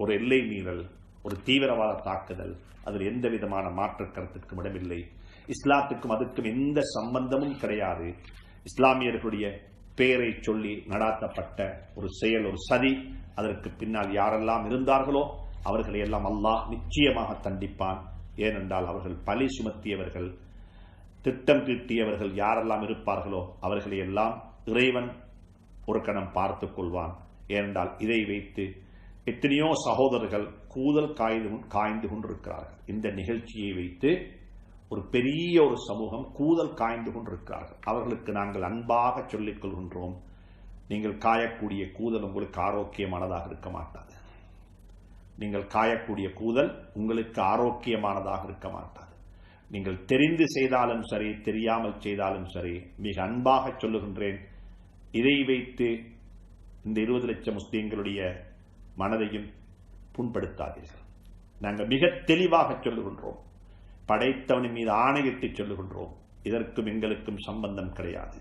ஒரு எல்லை மீறல், ஒரு தீவிரவாத தாக்குதல். அதில் எந்த விதமான மாற்று கருத்துக்கும் இடமில்லை. இஸ்லாத்துக்கும் அதுக்கும் எந்த சம்பந்தமும் கிடையாது. இஸ்லாமியர்களுடைய பெயரை சொல்லி நடாத்தப்பட்ட ஒரு செயல், ஒரு சதி. அதற்கு பின்னால் யாரெல்லாம் இருந்தார்களோ அவர்களை எல்லாம் அல்லாஹ் நிச்சயமாக தண்டிப்பான். ஏனென்றால் அவர்கள் பழி சுமத்தியவர்கள், திட்டம் தீட்டியவர்கள் யாரெல்லாம் இருப்பார்களோ அவர்களை எல்லாம் இறைவன் ஒரு கணம் பார்த்துக் கொள்வான். ஏனென்றால் இதை வைத்து எத்தனையோ சகோதரர்கள் கூதல் காய்ந்து கொண்டிருக்கிறார்கள். இந்த நிகழ்ச்சியை வைத்து ஒரு பெரிய ஒரு சமூகம் கூதல் காய்ந்து கொண்டிருக்கிறார்கள். அவர்களுக்கு நாங்கள் அன்பாக சொல்லிக் கொள்கின்றோம், நீங்கள் காயக்கூடிய கூதல் உங்களுக்கு ஆரோக்கியமானதாக இருக்க மாட்டாது. நீங்கள் காயக்கூடிய கூதல் உங்களுக்கு ஆரோக்கியமானதாக இருக்க மாட்டாது. நீங்கள் தெரிந்து செய்தாலும் சரி, தெரியாமல் செய்தாலும் சரி, மிக அன்பாக சொல்லுகின்றேன், இதை வைத்து இந்த 20 லட்சம் முஸ்லீம்களுடைய மனதையும் புண்படுத்தாதீர்கள். நாங்கள் மிக தெளிவாக சொல்லுகின்றோம், படைத்தவனின் மீது ஆணையிட்டு சொல்லுகின்றோம், இதற்கும் எங்களுக்கும் சம்பந்தம் கிடையாது.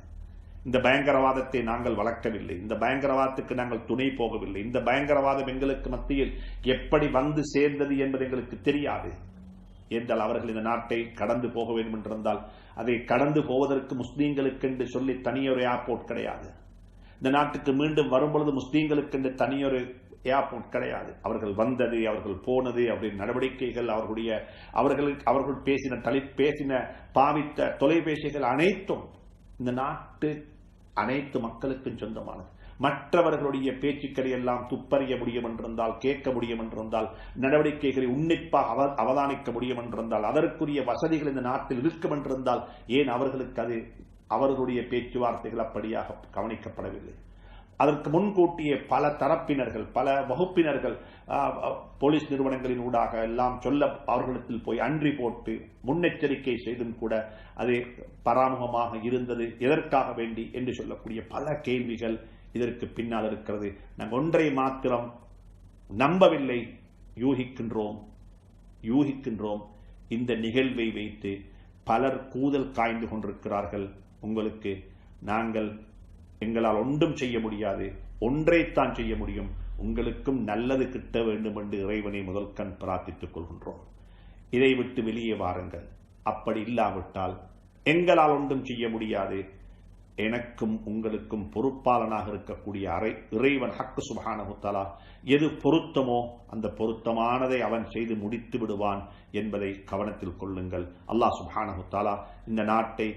இந்த பயங்கரவாதத்தை நாங்கள் வளர்க்கவில்லை, இந்த பயங்கரவாதத்துக்கு நாங்கள் துணை போகவில்லை. இந்த பயங்கரவாதம் எங்களுக்கு மத்தியில் எப்படி வந்து சேர்ந்தது என்பது எங்களுக்கு தெரியாது. என்றால் அவர்கள் இந்த நாட்டை கடந்து போக வேண்டும் என்றிருந்தால் அதை கடந்து போவதற்கு முஸ்லீம்களுக்கு என்று சொல்லி தனியொரு ஏர்போர்ட் கிடையாது. இந்த நாட்டுக்கு மீண்டும் வரும்பொழுது முஸ்லீம்களுக்கு என்று தனியொரு ஏர்போர்ட் கிடையாது. அவர்கள் வந்தது, அவர்கள் போனது, அவருடைய நடவடிக்கைகள், அவர்கள் பேசின பாவித்த தொலைபேசிகள் அனைத்தும் இந்த நாட்டு அனைத்து மக்களுக்கும் சொந்தமானது. மற்றவர்களுடைய பேச்சுக்களை எல்லாம் துப்பறிய முடியும் என்றிருந்தால், கேட்க முடியும் என்றிருந்தால், நடவடிக்கைகளை உன்னிப்பாக அவதானிக்க முடியும் என்றிருந்தால், அதற்குரிய வசதிகள் இந்த நாட்டில் இருக்கும் என்றிருந்தால், ஏன் அவர்களுக்கு அது அவர்களுடைய பேச்சுவார்த்தைகள் அப்படியாக கவனிக்கப்படவில்லை? அதற்கு முன்கூட்டியே பல தரப்பினர்கள், பல வகுப்பினர்கள் போலீஸ் நிறுவனங்களின் ஊடாக எல்லாம் சொல்ல அவர்களிடத்தில் போய் அன்றி போட்டு முன்னெச்சரிக்கை செய்தும் கூட அது பராமுகமாக இருந்தது எதற்காக வேண்டி என்று சொல்லக்கூடிய பல கேள்விகள் இதற்கு பின்னால் இருக்கிறது. நாங்கள் ஒன்றை மாத்திரம் நம்பவில்லை, யூகிக்கின்றோம். இந்த நிகழ்வை வைத்து பலர் கூதல் காய்ந்து கொண்டிருக்கிறார்கள். உங்களுக்கு நாங்கள் எங்களால் ஒன்றும் செய்ய முடியாது, ஒன்றைத்தான் செய்ய முடியும், உங்களுக்கும் நல்லது கிட்ட வேண்டும் என்று இறைவனை முதல் கண் பிரார்த்தித்துக் கொள்கின்றோம். இதை விட்டு வெளியே வாருங்கள். அப்படி இல்லாவிட்டால் எங்களால் ஒன்றும் செய்ய முடியாது, எனக்கும் உங்களுக்கும் பொறுப்பாளனாக இருக்கக்கூடிய இறைவன் ஹக்கு சுப்ஹானஹு தஆலா எது பொருத்தமோ அந்த பொருத்தமானதை அவன் செய்து முடித்து விடுவான் என்பதை கவனத்தில் கொள்ளுங்கள். அல்லாஹ் சுப்ஹானஹு தஆலா இந்த நாட்டை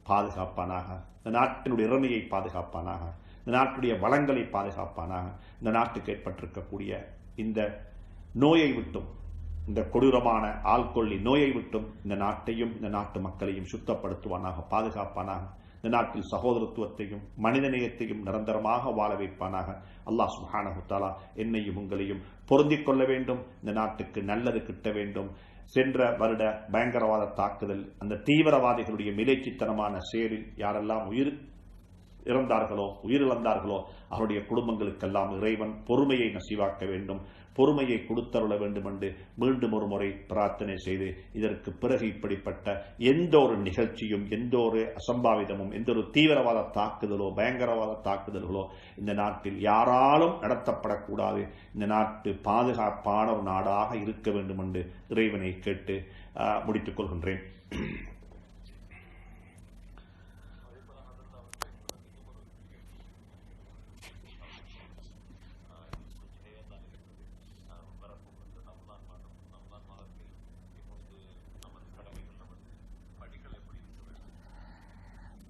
பாதுகாப்பானாக, இந்த நாட்டினுடைய இறைமையை பாதுகாப்பானாக, இந்த நாட்டுடைய வளங்களை பாதுகாப்பானாக, இந்த நாட்டுக்கு ஏற்பட்டிருக்கக்கூடிய இந்த நோயை விட்டும், இந்த கொடூரமான ஆள்கொள்ளி நோயை விட்டும் இந்த நாட்டையும் இந்த நாட்டு மக்களையும் சுத்தப்படுத்துவானாக, பாதுகாப்பானாக. இந்த நாட்டில் சகோதரத்துவத்தையும் மனிதநேயத்தையும் நிரந்தரமாக வாழ வைப்பானாக. அல்லாஹ் சுப்ஹானஹு தஆலா என்னையும் உங்களையும் பொருந்திக் கொள்ள வேண்டும். இந்த நாட்டுக்கு நல்லது கிட்ட வேண்டும். சென்ற வருட பயங்கரவாத தாக்குதல், அந்த தீவிரவாதிகளுடைய மிலைச்சித்தனமான செயலில் யாரெல்லாம் உயிரிழந்தார்களோ அவருடைய குடும்பங்களுக்கெல்லாம் இறைவன் பொறுமையை நசீவாக்க வேண்டும், பொறுமையை கொடுத்தருள வேண்டும் என்று மீண்டும் ஒரு முறை பிரார்த்தனை செய்து, இதற்கு பிறகு இப்படிப்பட்ட எந்த ஒரு நிகழ்ச்சியும், எந்த ஒரு அசம்பாவிதமும், எந்த ஒரு தீவிரவாத தாக்குதலோ பயங்கரவாத தாக்குதல்களோ இந்த நாட்டில் யாராலும் நடத்தப்படக்கூடாது. இந்த நாட்டு பாதுகாப்பான ஒரு நாடாக இருக்க வேண்டும் என்று இறைவனை கேட்டு முடித்துக் கொள்கின்றேன்.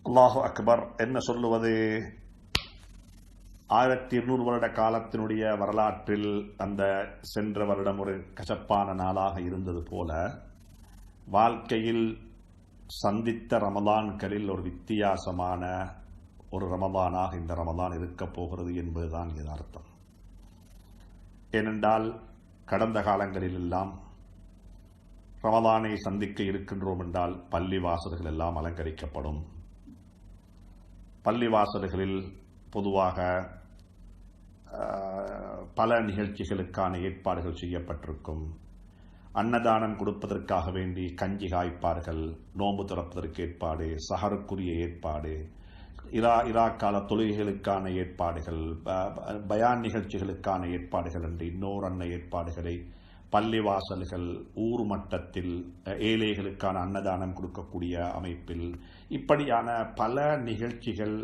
அல்லாஹு அக்பர். என்ன சொல்லுவது, 1200 வருட காலத்தினுடைய வரலாற்றில் அந்த சென்ற வருடம் ஒரு கசப்பான நாளாக இருந்தது போல வாழ்க்கையில் சந்தித்த ரமதான்களில் ஒரு வித்தியாசமான ஒரு ரமதானாக இந்த ரமதான் இருக்கப் போகிறது என்பதுதான் யதார்த்தம். ஏனென்றால் கடந்த காலங்களில் எல்லாம் ரமதானை சந்திக்க இருக்கின்றோம் என்றால் பள்ளிவாசல்கள் எல்லாம் அலங்கரிக்கப்படும். பள்ளிவாசல்களில் பொதுவாக பல நிகழ்ச்சிகளுக்கான ஏற்பாடுகள் செய்யப்பட்டிருக்கும். அன்னதானம் கொடுப்பதற்காக வேண்டி கஞ்சி காய்ப்பார்கள், நோன்பு திறப்பதற்கு ஏற்பாடு, சஹருக்குரிய ஏற்பாடு, இராக்கால தொழுகைகளுக்கான ஏற்பாடுகள், பயான் நிகழ்ச்சிகளுக்கான ஏற்பாடுகள் என்று இன்னொரு ஏற்பாடுகளை பள்ளிவாசல்கள், ஊர் மட்டத்தில் ஏழைகளுக்கான அன்னதானம் கொடுக்கக்கூடிய அமைப்பில் இப்படியான பல நிகழ்ச்சிகள்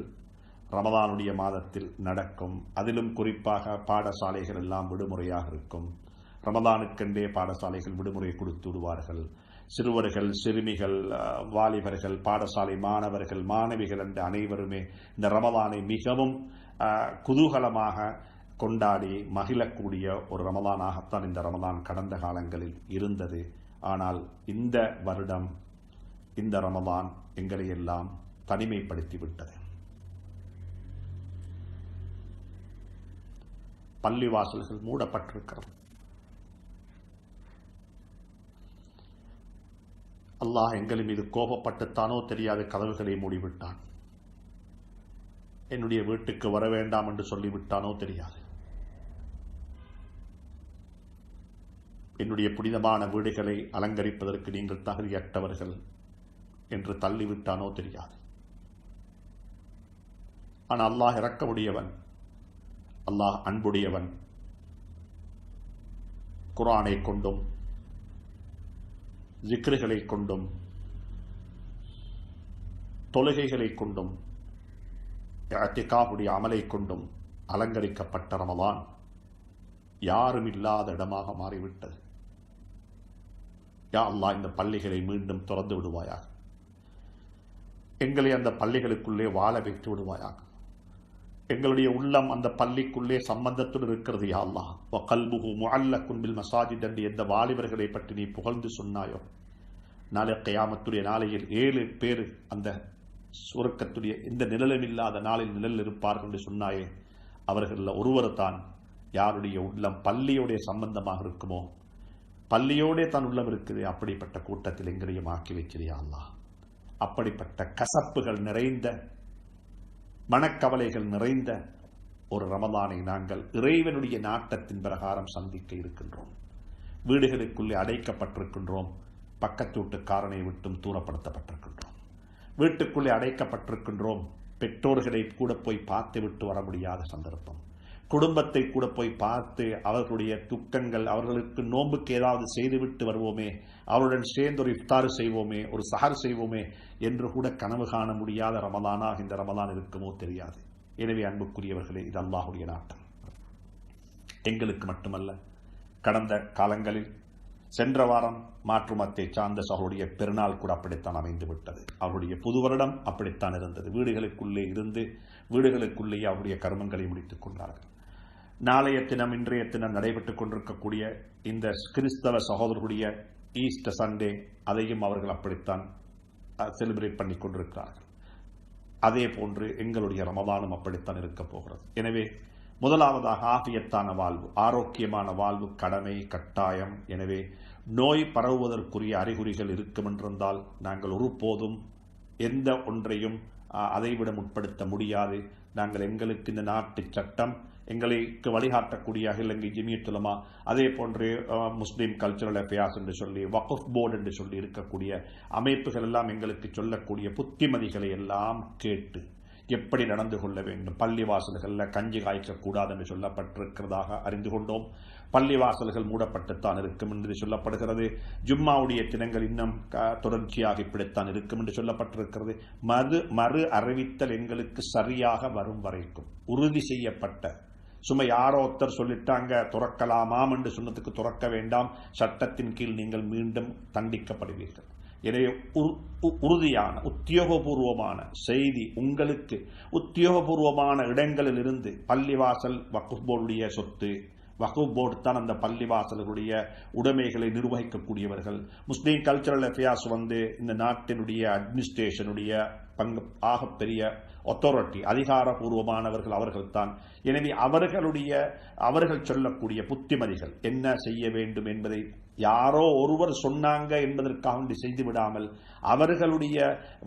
ரமதானுடைய மாதத்தில் நடக்கும். அதிலும் குறிப்பாக பாடசாலைகள் எல்லாம் விடுமுறையாக இருக்கும். ரமதானுக்கென்றே பாடசாலைகள் விடுமுறை கொடுத்து விடுவார்கள். சிறுவர்கள், சிறுமிகள், வாலிபர்கள், பாடசாலை மாணவர்கள், மாணவிகள் என்ற அனைவருமே இந்த ரமதானை மிகவும் குதூகலமாக கொண்டாடி மகிழக்கூடிய ஒரு ரமதானாகத்தான் இந்த ரமதான் கடந்த காலங்களில் இருந்தது. ஆனால் இந்த வருடம் இந்த ரமதான் எங்களை எல்லாம் தனிமைப்படுத்திவிட்டது. பள்ளிவாசல்கள் மூடப்பட்டிருக்கிறது. அல்லாஹ் எங்கள் மீது கோபப்பட்டுத்தானோ தெரியாத கதவுகளை மூடிவிட்டான். என்னுடைய வீட்டுக்கு வர வேண்டாம் என்று சொல்லிவிட்டானோ தெரியாது. என்னுடைய புனிதமான வீடுகளை அலங்கரிப்பதற்கு நீங்கள் தகுதியற்றவர்கள் என்று தள்ளிவிட்டானோ தெரியாது. ஆனால் அல்லாஹ் இரக்கமுடையவன், அல்லாஹ் அன்புடையவன். குர்ஆனை கொண்டும் ஜிக்ருகளை கொண்டும் தொழுகைகளை கொண்டும் இஅ்திகாஃபுடைய அமலை கொண்டும் அலங்கரிக்கப்பட்ட ரமலான் யாரும் இல்லாத இடமாக மாறிவிட்டது. யா அல்லாஹ், இந்த பள்ளிகளை மீண்டும் திறந்து விடுவாயாக. எங்களை அந்த பள்ளிகளுக்குள்ளே வாழ வைத்து விடுவாயாக. எங்களுடைய உள்ளம் அந்த பள்ளிக்குள்ளே சம்பந்தத்துடன் இருக்கிறது. யா அல்லாஹ், வகல்புஹு முஅல்லகுன் பில் மசாஜித் என்று எந்த வாலிபர்களை பற்றி நீ புகழ்ந்து சொன்னாயோ, நாளை கியாமத்துடைய நாளையில் 7 பேர் அந்த சுருக்கத்துடைய இந்த நிழலும் இல்லாத நாளில் நிழல் இருப்பார்கள் என்று சொன்னாயே, அவர்களில் ஒருவர் தான் யாருடைய உள்ளம் பள்ளியோடைய சம்பந்தமாக இருக்குமோ, பள்ளியோடே தான் உள்ளம் இருக்குது, அப்படிப்பட்ட கூட்டத்தில் எங்களையும் ஆக்கி வச்சிருயா அல்லாஹ். அப்படிப்பட்ட கசப்புகள் நிறைந்த, மனக்கவலைகள் நிறைந்த ஒரு ரமலானை நாங்கள் இறைவனுடைய நாட்டத்தின் பிரகாரம் சந்திக்க இருக்கின்றோம். வீடுகளுக்குள்ளே அடைக்கப்பட்டிருக்கின்றோம். பக்கத்து வீட்டுக்காரனை விட்டும் தூரப்படுத்தப்பட்டிருக்கின்றோம். வீட்டுக்குள்ளே அடைக்கப்பட்டிருக்கின்றோம். பெற்றோர்களை கூட போய் பார்த்து விட்டு வர முடியாத சந்தர்ப்பம். குடும்பத்தை கூட போய் பார்த்து அவர்களுடைய துக்கங்கள், அவர்களுக்கு நோன்புக்கு ஏதாவது செய்துவிட்டு வருவோமே, அவருடன் சேர்ந்து ஒரு இஃப்தார் செய்வோமே, ஒரு சஹர் செய்வோமே என்று கூட கனவு காண முடியாத ரமலானாக இந்த ரமலான் இருக்குமோ தெரியாது. எனவே அன்புக்குரியவர்களே, இது அல்லாஹுடைய நாட்டம். எங்களுக்கு மட்டுமல்ல, கடந்த காலங்களில் சென்ற வாரம் மாற்றுமத்தை சார்ந்த சகோடைய பெருநாள் கூட அப்படித்தான் அமைந்து விட்டது. அவருடைய புது வருடம் அப்படித்தான் இருந்தது. வீடுகளுக்குள்ளே இருந்து வீடுகளுக்குள்ளேயே அவருடைய கர்மங்களை முடித்துக் கொண்டார்கள். நாளைய தினம், இன்றைய தினம் நடைபெற்றுக் கொண்டிருக்கக்கூடிய இந்த கிறிஸ்தவ சகோதரர்களுடைய ஈஸ்டர் சண்டே, அதையும் அவர்கள் அப்படித்தான் செலிபிரேட் பண்ணி கொண்டிருக்கிறார்கள். அதே போன்று எங்களுடைய ரமதானும் அப்படித்தான் இருக்க போகிறது. எனவே முதலாவதாக ஆஃபியத்தான வாழ்வு, ஆரோக்கியமான வாழ்வு கடமை, கட்டாயம். எனவே நோய் பரவுவதற்குரிய அறிகுறிகள் இருக்கும் என்றிருந்தால் நாங்கள் ஒருபோதும் எந்த ஒன்றையும் அதைவிட முற்படுத்த முடியாது. நாங்கள் எங்களுக்கு இந்த நாட்டு சட்டம், எங்களுக்கு வழிகாட்டக்கூடிய இலங்கை ஜமியத் உலமா, அதே போன்று முஸ்லீம் கல்ச்சரல் அஃபேர்ஸ் என்று சொல்லி, வக்ஃப் போர்டு என்று சொல்லி இருக்கக்கூடிய அமைப்புகள் எல்லாம் எங்களுக்கு சொல்லக்கூடிய புத்திமதிகளை எல்லாம் கேட்டு எப்படி நடந்து கொள்ள வேண்டும். பள்ளிவாசல்களில் கஞ்சி காய்ச்சக்கூடாது என்று சொல்லப்பட்டிருக்கிறதாக அறிந்து கொண்டோம். பள்ளிவாசல்கள் மூடப்பட்டுத்தான் இருக்கும் என்று சொல்லப்படுகிறது. ஜும்மாவுடைய தினங்கள் இன்னும் தொடர்ச்சியாக இப்படித்தான் இருக்கும் என்று சொல்லப்பட்டிருக்கிறது. மறு அறிவித்தல் எங்களுக்கு சரியாக வரும் வரைக்கும் உறுதி செய்யப்பட்ட, சும்மா யாரோ ஒருத்தர் சொல்லிட்டாங்க துறக்கலாமாம் என்று சொன்னதுக்கு துறக்க வேண்டாம், சட்டத்தின் கீழ் நீங்கள் மீண்டும் தண்டிக்கப்படுவீர்கள். எனவே உறுதியான உத்தியோகபூர்வமான செய்தி உங்களுக்கு உத்தியோகபூர்வமான இடங்களில் இருந்து, பள்ளிவாசல் வக்ஃப் போர்டுடைய சொத்து, வக்ஃப் போர்டு தான் அந்த பள்ளிவாசல்களுடைய உடைமைகளை நிர்வகிக்கக்கூடியவர்கள். முஸ்லீம் கல்ச்சரல் அஃபேர்ஸ் இந்த நாட்டினுடைய அட்மினிஸ்ட்ரேஷனுடைய பங்கு ஆகப்பெரிய அத்தாரிட்டி, அதிகாரபூர்வமானவர்கள் அவர்கள்தான். எனவே அவர்கள் சொல்லக்கூடிய புத்திமதிகள் என்ன செய்ய வேண்டும் என்பதை யாரோ ஒருவர் சொன்னாங்க என்பதற்காக செய்து விடாமல், அவர்களுடைய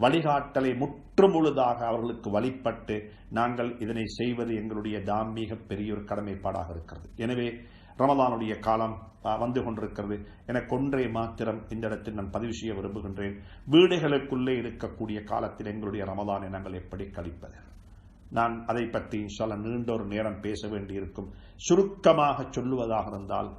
வழிகாட்டலை முற்றுமுழுதாக அவர்களுக்கு வழிபட்டு நாங்கள் இதனை செய்வது எங்களுடைய தார்மீக பெரிய ஒரு கடமைப்பாடாக இருக்கிறது. எனவே ரமலானுடைய காலம் வந்து கொண்டிருக்கிறது. எனக்கு ஒன்றை மாத்திரம் இந்த இடத்தில் நான் பதிவு செய்ய விரும்புகின்றேன். வீடுகளுக்குள்ளே இருக்கக்கூடிய காலத்தில் எங்களுடைய ரமலானை நாங்கள் எப்படி கழிப்பது? நான் அதை பற்றி இன்ஷால்லா நீண்ட ஒரு நேரம் பேச வேண்டியிருக்கும். சுருக்கமாக சொல்லுவதாக இருந்தால்,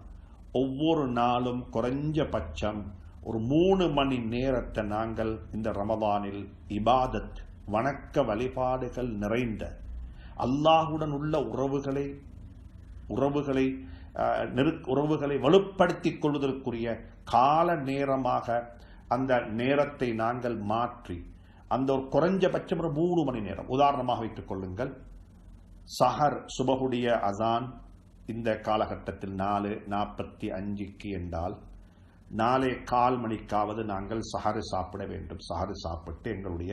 ஒவ்வொரு நாளும் குறைஞ்சபட்சம் ஒரு 3 மணி நேரத்தை நாங்கள் இந்த ரமலானில் இபாதத், வணக்க வழிபாடுகள் நிறைந்த, அல்லாஹுடன் உள்ள உறவுகளை வலுப்படுத்திக் கொள்வதற்குரிய கால நேரமாக அந்த நேரத்தை நாங்கள் மாற்றி, அந்த ஒரு குறைஞ்சபட்சம் ஒரு 3 மணி நேரம், உதாரணமாக வைத்துக் கொள்ளுங்கள், சஹர் சுபஹுடைய அசான் இந்த காலகட்டத்தில் 4:45 என்றால் 4:15 மணிக்காவது நாங்கள் சஹரு சாப்பிட வேண்டும். சஹரு சாப்பிட்டு எங்களுடைய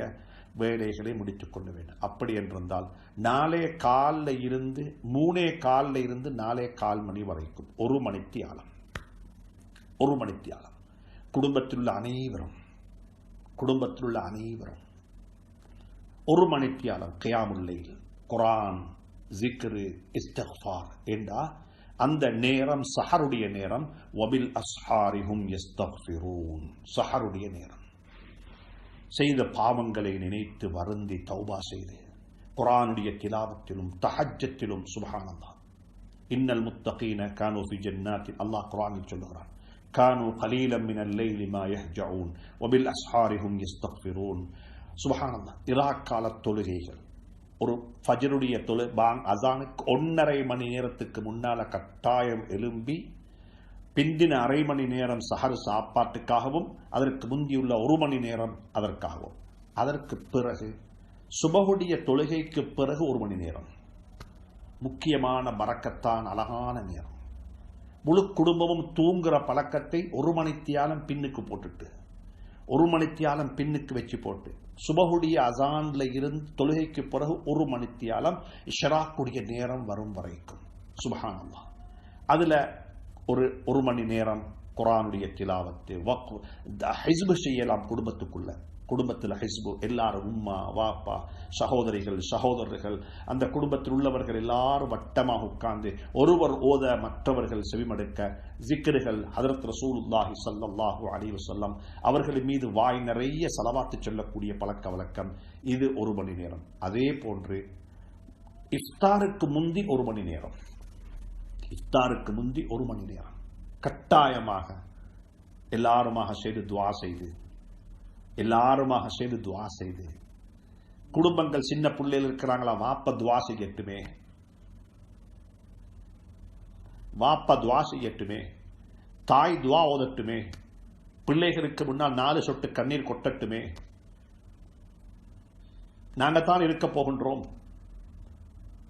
வேலைகளை முடித்துக் கொள்ள வேண்டும். அப்படி என்றிருந்தால் 4:15 இருந்து 3:15 இருந்து 4:15 மணி வரைக்கும் 1 மணித்தியாலம், 1 மணித்தியாலம் குடும்பத்தில் உள்ள அனைவரும் 1 மணித்தியாலம் கியாமுல் லைல், குர்ஆன், ஜிக்ரு, இஸ்திக்ஃபார் என்றா அந்த நேரம் சஹருடைய நேரம். வபில் அஸ்ஹாரிஹும் யஸ்தக்ஃபிரூன், சஹருடைய நேரம். செய்த பாவங்களை நினைத்து வருந்தி தௌபா செய்து குர்ஆனுடைய திலாவத்திலும் தஹஜ்ஜத்திலும், சுப்ஹானல்லாஹ், இன்னல் முத்தகீன கானூ ஃபி ஜன்னாத்தின், அல்லாஹ் குர்ஆனில் சொல்லுகிறான், கானூ கலீலம் மினல் லைலி மா யஹ்ஜஊன் வபில் அஸ்ஹாரிஹும் யஸ்தக்ஃபிரூன். சுப்ஹானல்லாஹ். இராக் கால தொழுகைகள், ஒரு ஃபஜ்ருடைய அசானுக்கு 1.5 மணி நேரத்துக்கு முன்னால கட்டாயம் எழும்பி பிந்தின 1/2 மணி நேரம் சஹர் சாப்பாட்டுக்காகவும், அதற்கு முந்தியுள்ள 1 மணி நேரம் அதற்காகவும், அதற்கு பிறகு சுபஹுடைய தொழுகைக்கு பிறகு 1 மணி நேரம், முக்கியமான பரக்கத்தான் அழகான நேரம். முழு குடும்பமும் தூங்குற பழக்கத்தை 1 மணித்தியாலம் பின்னுக்கு போட்டுட்டு 1 மணித்தியாலம் பின்னுக்கு வச்சு போட்டு சுபஹுடைய அசான்ல இருந்து தொழுகைக்கு பிறகு 1 மணித்தியாலம் இஷ்ராக்குடைய நேரம் வரும் வரைக்கும் சுப்ஹானல்லாஹ். அதுல ஒரு மணி நேரம் குர்ஆனுடைய திலாவத்து ஹிஸ்பு செய்யலாம். குடும்பத்தில் ஹிஸ்பு எல்லாரும் உம்மா வாப்பா சகோதரர்கள் அந்த குடும்பத்தில் உள்ளவர்கள் எல்லாரும் வட்டமாக உட்கார்ந்து ஒருவர் ஓத மற்றவர்கள் செவிமடுக்க ஜிக்ருகள் ஹஜ்ரத் ரசூலுல்லாஹி ஸல்லல்லாஹு அலைஹி வஸல்லம் அவர்களின் மீது வாய் நிறைய ஸலவாத்து சொல்லக்கூடிய பழக்க வழக்கம். இது 1 மணி நேரம். அதே போன்று இஃப்தாருக்கு முந்தி 1 மணி நேரம், இஃப்தாருக்கு முந்தி 1 மணி நேரம் கட்டாயமாக எல்லாருமாக சேர்ந்து துஆ செய்து குடும்பங்கள் சின்ன பிள்ளைகள் இருக்கிறாங்களா, வாப்பா துஆ செய்யட்டுமே, தாய் துஆ ஓதட்டுமே, பிள்ளைகளுக்கு முன்னால் 4 சொட்டு கண்ணீர் கொட்டட்டுமே. நாங்கள் தான் இருக்க போகின்றோம்.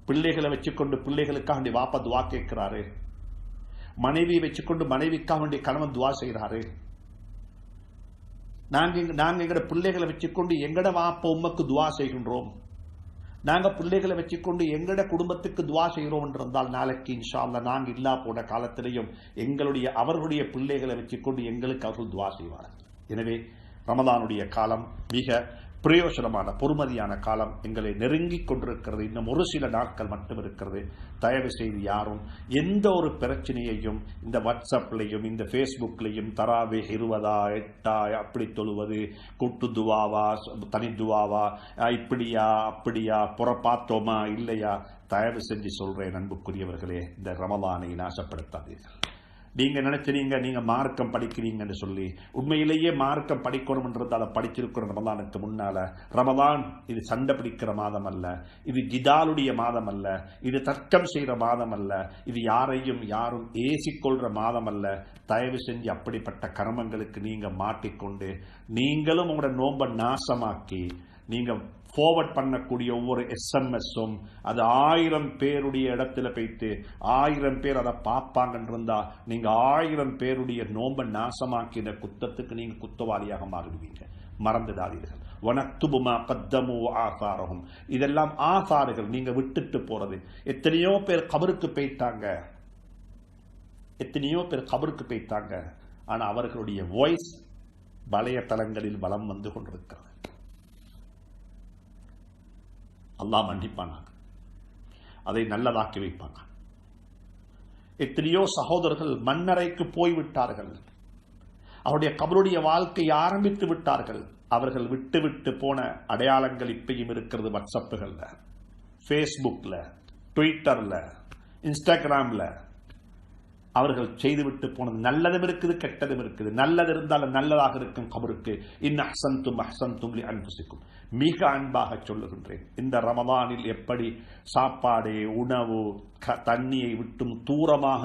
பிள்ளைகளை வச்சுக்கொண்டு பிள்ளைகளுக்காக வாப்பா துஆ கேட்கிறாரு, மனைவியை வச்சுக்கொண்டு மனைவிக்காக வேண்டிய கணவன் துஆ செய்கிறாரு. நாங்க எங்கட பிள்ளைகளை வச்சுக்கொண்டு எங்கட வாப்பா உம்மக்கு துஆ செய்கின்றோம். நாங்க பிள்ளைகளை வச்சுக்கொண்டு எங்கட குடும்பத்துக்கு துஆ செய்கிறோம் என்றால் நாளைக்கு இன்ஷா அல்லாஹ் நாங்க இல்லா போன காலத்திலையும் அவர்களுடைய பிள்ளைகளை வச்சுக்கொண்டு எங்களுக்கு அவர்கள் துஆ செய்வார்கள். எனவே ரமதானுடைய காலம் மிக பிரயோஜனமான பொறுமதியான காலம் எங்களை நெருங்கிக் கொண்டிருக்கிறது. இன்னும் ஒரு சில நாட்கள் மட்டும் இருக்கிறது. தயவு செய்து யாரும் எந்த ஒரு பிரச்சனையையும் இந்த வாட்ஸ்அப்லையும் இந்த ஃபேஸ்புக்லையும் தராவே 20 8 அப்படி தொழுவது, கூட்டு துவாவா தனி துவாவா, இப்படியா அப்படியா, புறப்பாத்தோமா இல்லையா, தயவு செஞ்சு சொல்றேன் அன்புக்குரியவர்களே, இந்த ரமலானை நாசப்படுத்தாதீர்கள். நீங்க நினைச்சீங்க நீங்க மார்க்கம் படிக்கிறீங்கன்னு சொல்லி உண்மையிலேயே மார்க்கம் படிக்கணும் என்றது அதை படிச்சிருக்கிற ரமலானுக்கு முன்னால. ரமலான் இது சண்டை பிடிக்கிற மாதம் அல்ல, இது ஜிதாலுடைய மாதம் அல்ல, இது தர்க்கம் செய்யற மாதம் அல்ல, இது யாரும் ஏசிக்கொள்ற மாதம் அல்ல. தயவு செஞ்சு அப்படிப்பட்ட கர்மங்களுக்கு நீங்க மாட்டிக்கொண்டு நீங்களும் உங்களோட நோன்பை நாசமாக்கி நீங்க ஃபார்வர்ட் பண்ணக்கூடிய ஒவ்வொரு எஸ்எம்எஸும் அது 1000 பேருடைய இடத்துல போயிட்டு 1000 பேர் அதை பார்ப்பாங்கன்னு இருந்தா நீங்க 1000 பேருடைய நோன்பை நாசமாக்கின குத்தத்துக்கு நீங்க குத்தவாளியாக மாறிடுவீங்க. மறந்துடாதீர்கள். வனக்துபுமா கத்தமு ஆசாரஹும், இதெல்லாம் ஆசாறுகள், நீங்க விட்டுட்டு போறது. எத்தனையோ பேர் கபருக்கு போய்த்தாங்க, ஆனா அவர்களுடைய வாய்ஸ் வலையதளங்களில் வலம் வந்து கொண்டிருக்கிறது. அல்லாஹ் மன்னிப்பானாக, அதை நல்லதாக்கி வைப்பாங்க. எத்தனையோ சகோதரர்கள் மண்ணறைக்கு போய்விட்டார்கள், அவருடைய கபருடைய வாழ்க்கை ஆரம்பித்து விட்டார்கள். அவர்கள் விட்டு போன அடையாளங்கள் இப்பயும் இருக்கிறது. வாட்ஸ்அப்புகள்ல, ஃபேஸ்புக்ல, ட்விட்டர்ல, இன்ஸ்டாகிராம்ல அவர்கள் செய்துவிட்டு போனது நல்லதும் இருக்குது, கெட்டதும் இருக்குது. நல்லது இருந்தாலும் நல்லதாக இருக்கும் கபருக்கு. இன் அஹ்சன்தும் அஹ்சன்தும் லி அன்ஃபுசிக்கும். மிக அன்பாக சொல்லுகின்றேன், இந்த ரமதானில் எப்படி சாப்பாடு, உணவு, தண்ணியை விட்டும் தூரமாக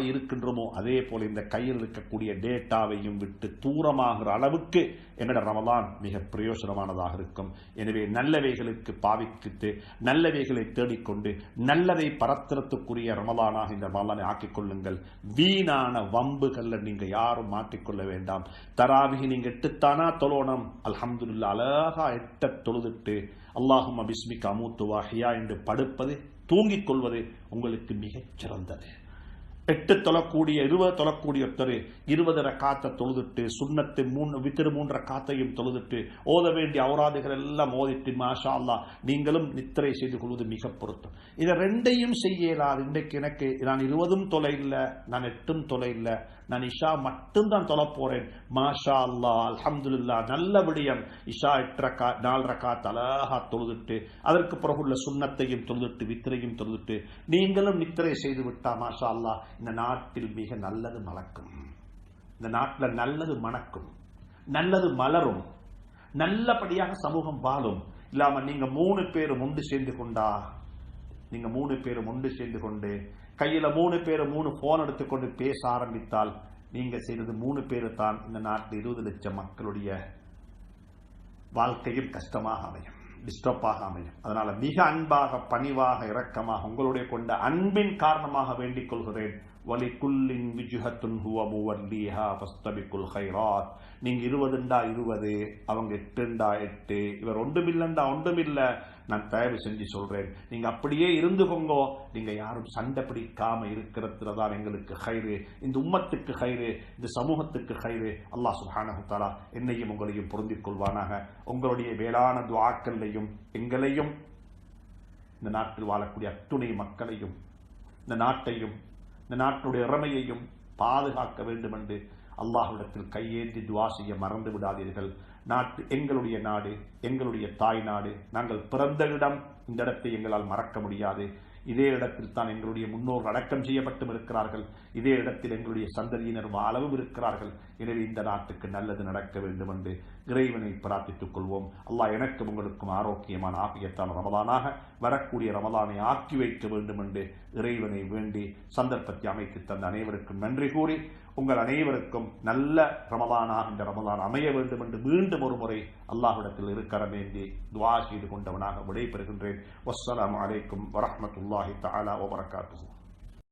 இருக்கின்றோமோ அதே போல இந்த கையில் இருக்கக்கூடிய டேட்டாவையும் விட்டு தூரமாகிற அளவுக்கு எங்கட ரமலான் மிக பிரயோஜனமானதாக இருக்கும். எனவே நல்லவைகளுக்கு பாவிக்கிட்டு நல்லவைகளை தேடிக்கொண்டு நல்லதை பரத்திரத்துக்குரிய ரமலானாக இந்த ரமலானை ஆக்கிக் கொள்ளுங்கள். வீணான வம்புகள்ல நீங்க யாரும் மாட்டிக்கொள்ள வேண்டாம். தராவிஹி நீங்க 8 தானா தொழணும். அல்ஹம்துலில்லாஹ் அழகா 8 தொழுதுட்டு அல்லாஹும்ம பிஸ்மிக அமூத்து வஹ்யா என்று படுப்பது, தூங்கிக் கொள்வது உங்களுக்கு மிகச் சிறந்தது. 8 தொழக்கூடிய 20 தொழக்கூடிய ஒருத்தர் 20 ரக்காத்தை தொழுதுட்டு சுன்னத்து 3 வித்திரு 3 ரக்காத்தையும் தொழுதுட்டு ஓத வேண்டிய அவுராதுகள் எல்லாம் ஓதிட்டு மாஷா அல்லாஹ் நீங்களும் நித்திரை செய்து கொள்வது மிக பொருத்தம். இதை 2ஐயும் செய்ய இயலாது. இன்றைக்கு எனக்கு நான் 20 தொலை இல்லை, நான் 8 தொலை இல்லை, நான் இஷா மட்டும்தான் தொலை போறேன். மாஷா அல்லாஹ் அல்ஹம்துலில்லாஹ், நல்ல விடயம். இஷா 4 ரக்காத் அழகா தொழுதுட்டு அதற்கு பிறகுள்ள சுன்னத்தையும் தொழுதுட்டு வித்திரையும் தொழுதுட்டு நீங்களும் நித்திரை செய்து விட்டா மாஷா அல்லாஹ் இந்த நாட்டில் மிக நல்லது மலக்கும், இந்த நாட்டில் நல்லது மணக்கும், நல்லது மலரும், நல்லபடியாக சமூகம் வாழும். இல்லாம நீங்க 3 பேரும் ஒன்று சேர்ந்து கொண்டா, நீங்க 3 பேரும் ஒன்று சேர்ந்து கொண்டு கையில 3 பேரும் 3 போன் எடுத்துக்கொண்டு பேச ஆரம்பித்தால் நீங்க செய்தது 3 பேரு தான். இந்த நாட்டில் 20 லட்சம் மக்களுடைய வாழ்க்கையில் கஷ்டமாக அமையும், டிஸ்டர்பாக அமையும். அதனால மிக அன்பாக, பணிவாக, இரக்கமாக உங்களுடைய கொண்ட அன்பின் காரணமாக வேண்டிக் கொள்கிறேன். வலிகுல்லின் விஜ்ஹத்துன் ஹுவ முவல்லிஹா ஃபஸ்தபிகுல் கைராத். நீங்க 20ண்டா 20, அவங்க 8ண்டா 8, இவர் ஒன்றுமில்லண்டா ஒன்றுமில்ல. நான் தயவு செஞ்சு சொல்றேன், நீங்க அப்படியே இருந்துகோங்கோ. நீங்க யாரும் சண்டை பிடிக்காம இருக்கிறதுல தான் எங்களுக்கு கைரு, இந்த உம்மத்துக்கு கைரு, இந்த சமூகத்துக்கு கைரு. அல்லாஹ் சுப்ஹானஹு வ தஆலா என்னையும் உங்களையும் பொருந்திக் கொள்வானாக. உங்களுடைய வேளாண் துஆக்களையும் எங்களையும் இந்த நாட்டில் வாழக்கூடிய அத்துணை மக்களையும் இந்த நாட்டையும் இந்த நாட்டுடைய இறமையையும் பாதுகாக்க வேண்டும் என்று அல்லாஹ்விடத்தில் கையேந்தி துஆ செய்ய மறந்து விடாதீர்கள். நாட்டு எங்களுடைய நாடு, எங்களுடைய தாய் நாடு, நாங்கள் பிறந்த இடம். இந்த இடத்தை எங்களால் மறக்க முடியாது. இதே இடத்தில் தான் எங்களுடைய முன்னோர் அடக்கம் செய்யப்பட்டும் இருக்கிறார்கள். இதே இடத்தில் எங்களுடைய சந்ததியினர் வாழவும் இருக்கிறார்கள். எனவே இந்த நாட்டுக்கு நல்லது நடக்க வேண்டும் என்று இறைவனை பிரார்த்தித்துக் கொள்வோம். அல்லாஹ் எனக்கும் உங்களுக்கும் ஆரோக்கியமான ஆபியத்தான ரமலானாக வரக்கூடிய ரமலானை ஆக்கி வைக்க வேண்டும் என்று இறைவனை வேண்டி சந்தர்ப்பத்தை அமைத்து தந்த அனைவருக்கும் நன்றி கூறி, உங்கள் அனைவருக்கும் நல்ல ரமலானாக இந்த ரமலான் அமைய வேண்டும் என்று மீண்டும் ஒரு முறை அல்லாஹ்விடத்தில் இருக்கரம் ஏந்தி துஆ செய்து கொண்டவனாக விடைபெறுகின்றேன். வஸ்ஸலாமு அலைக்கும் வரஹ்மத்துல்லாஹி தஆலா வபரகாத்துஹு.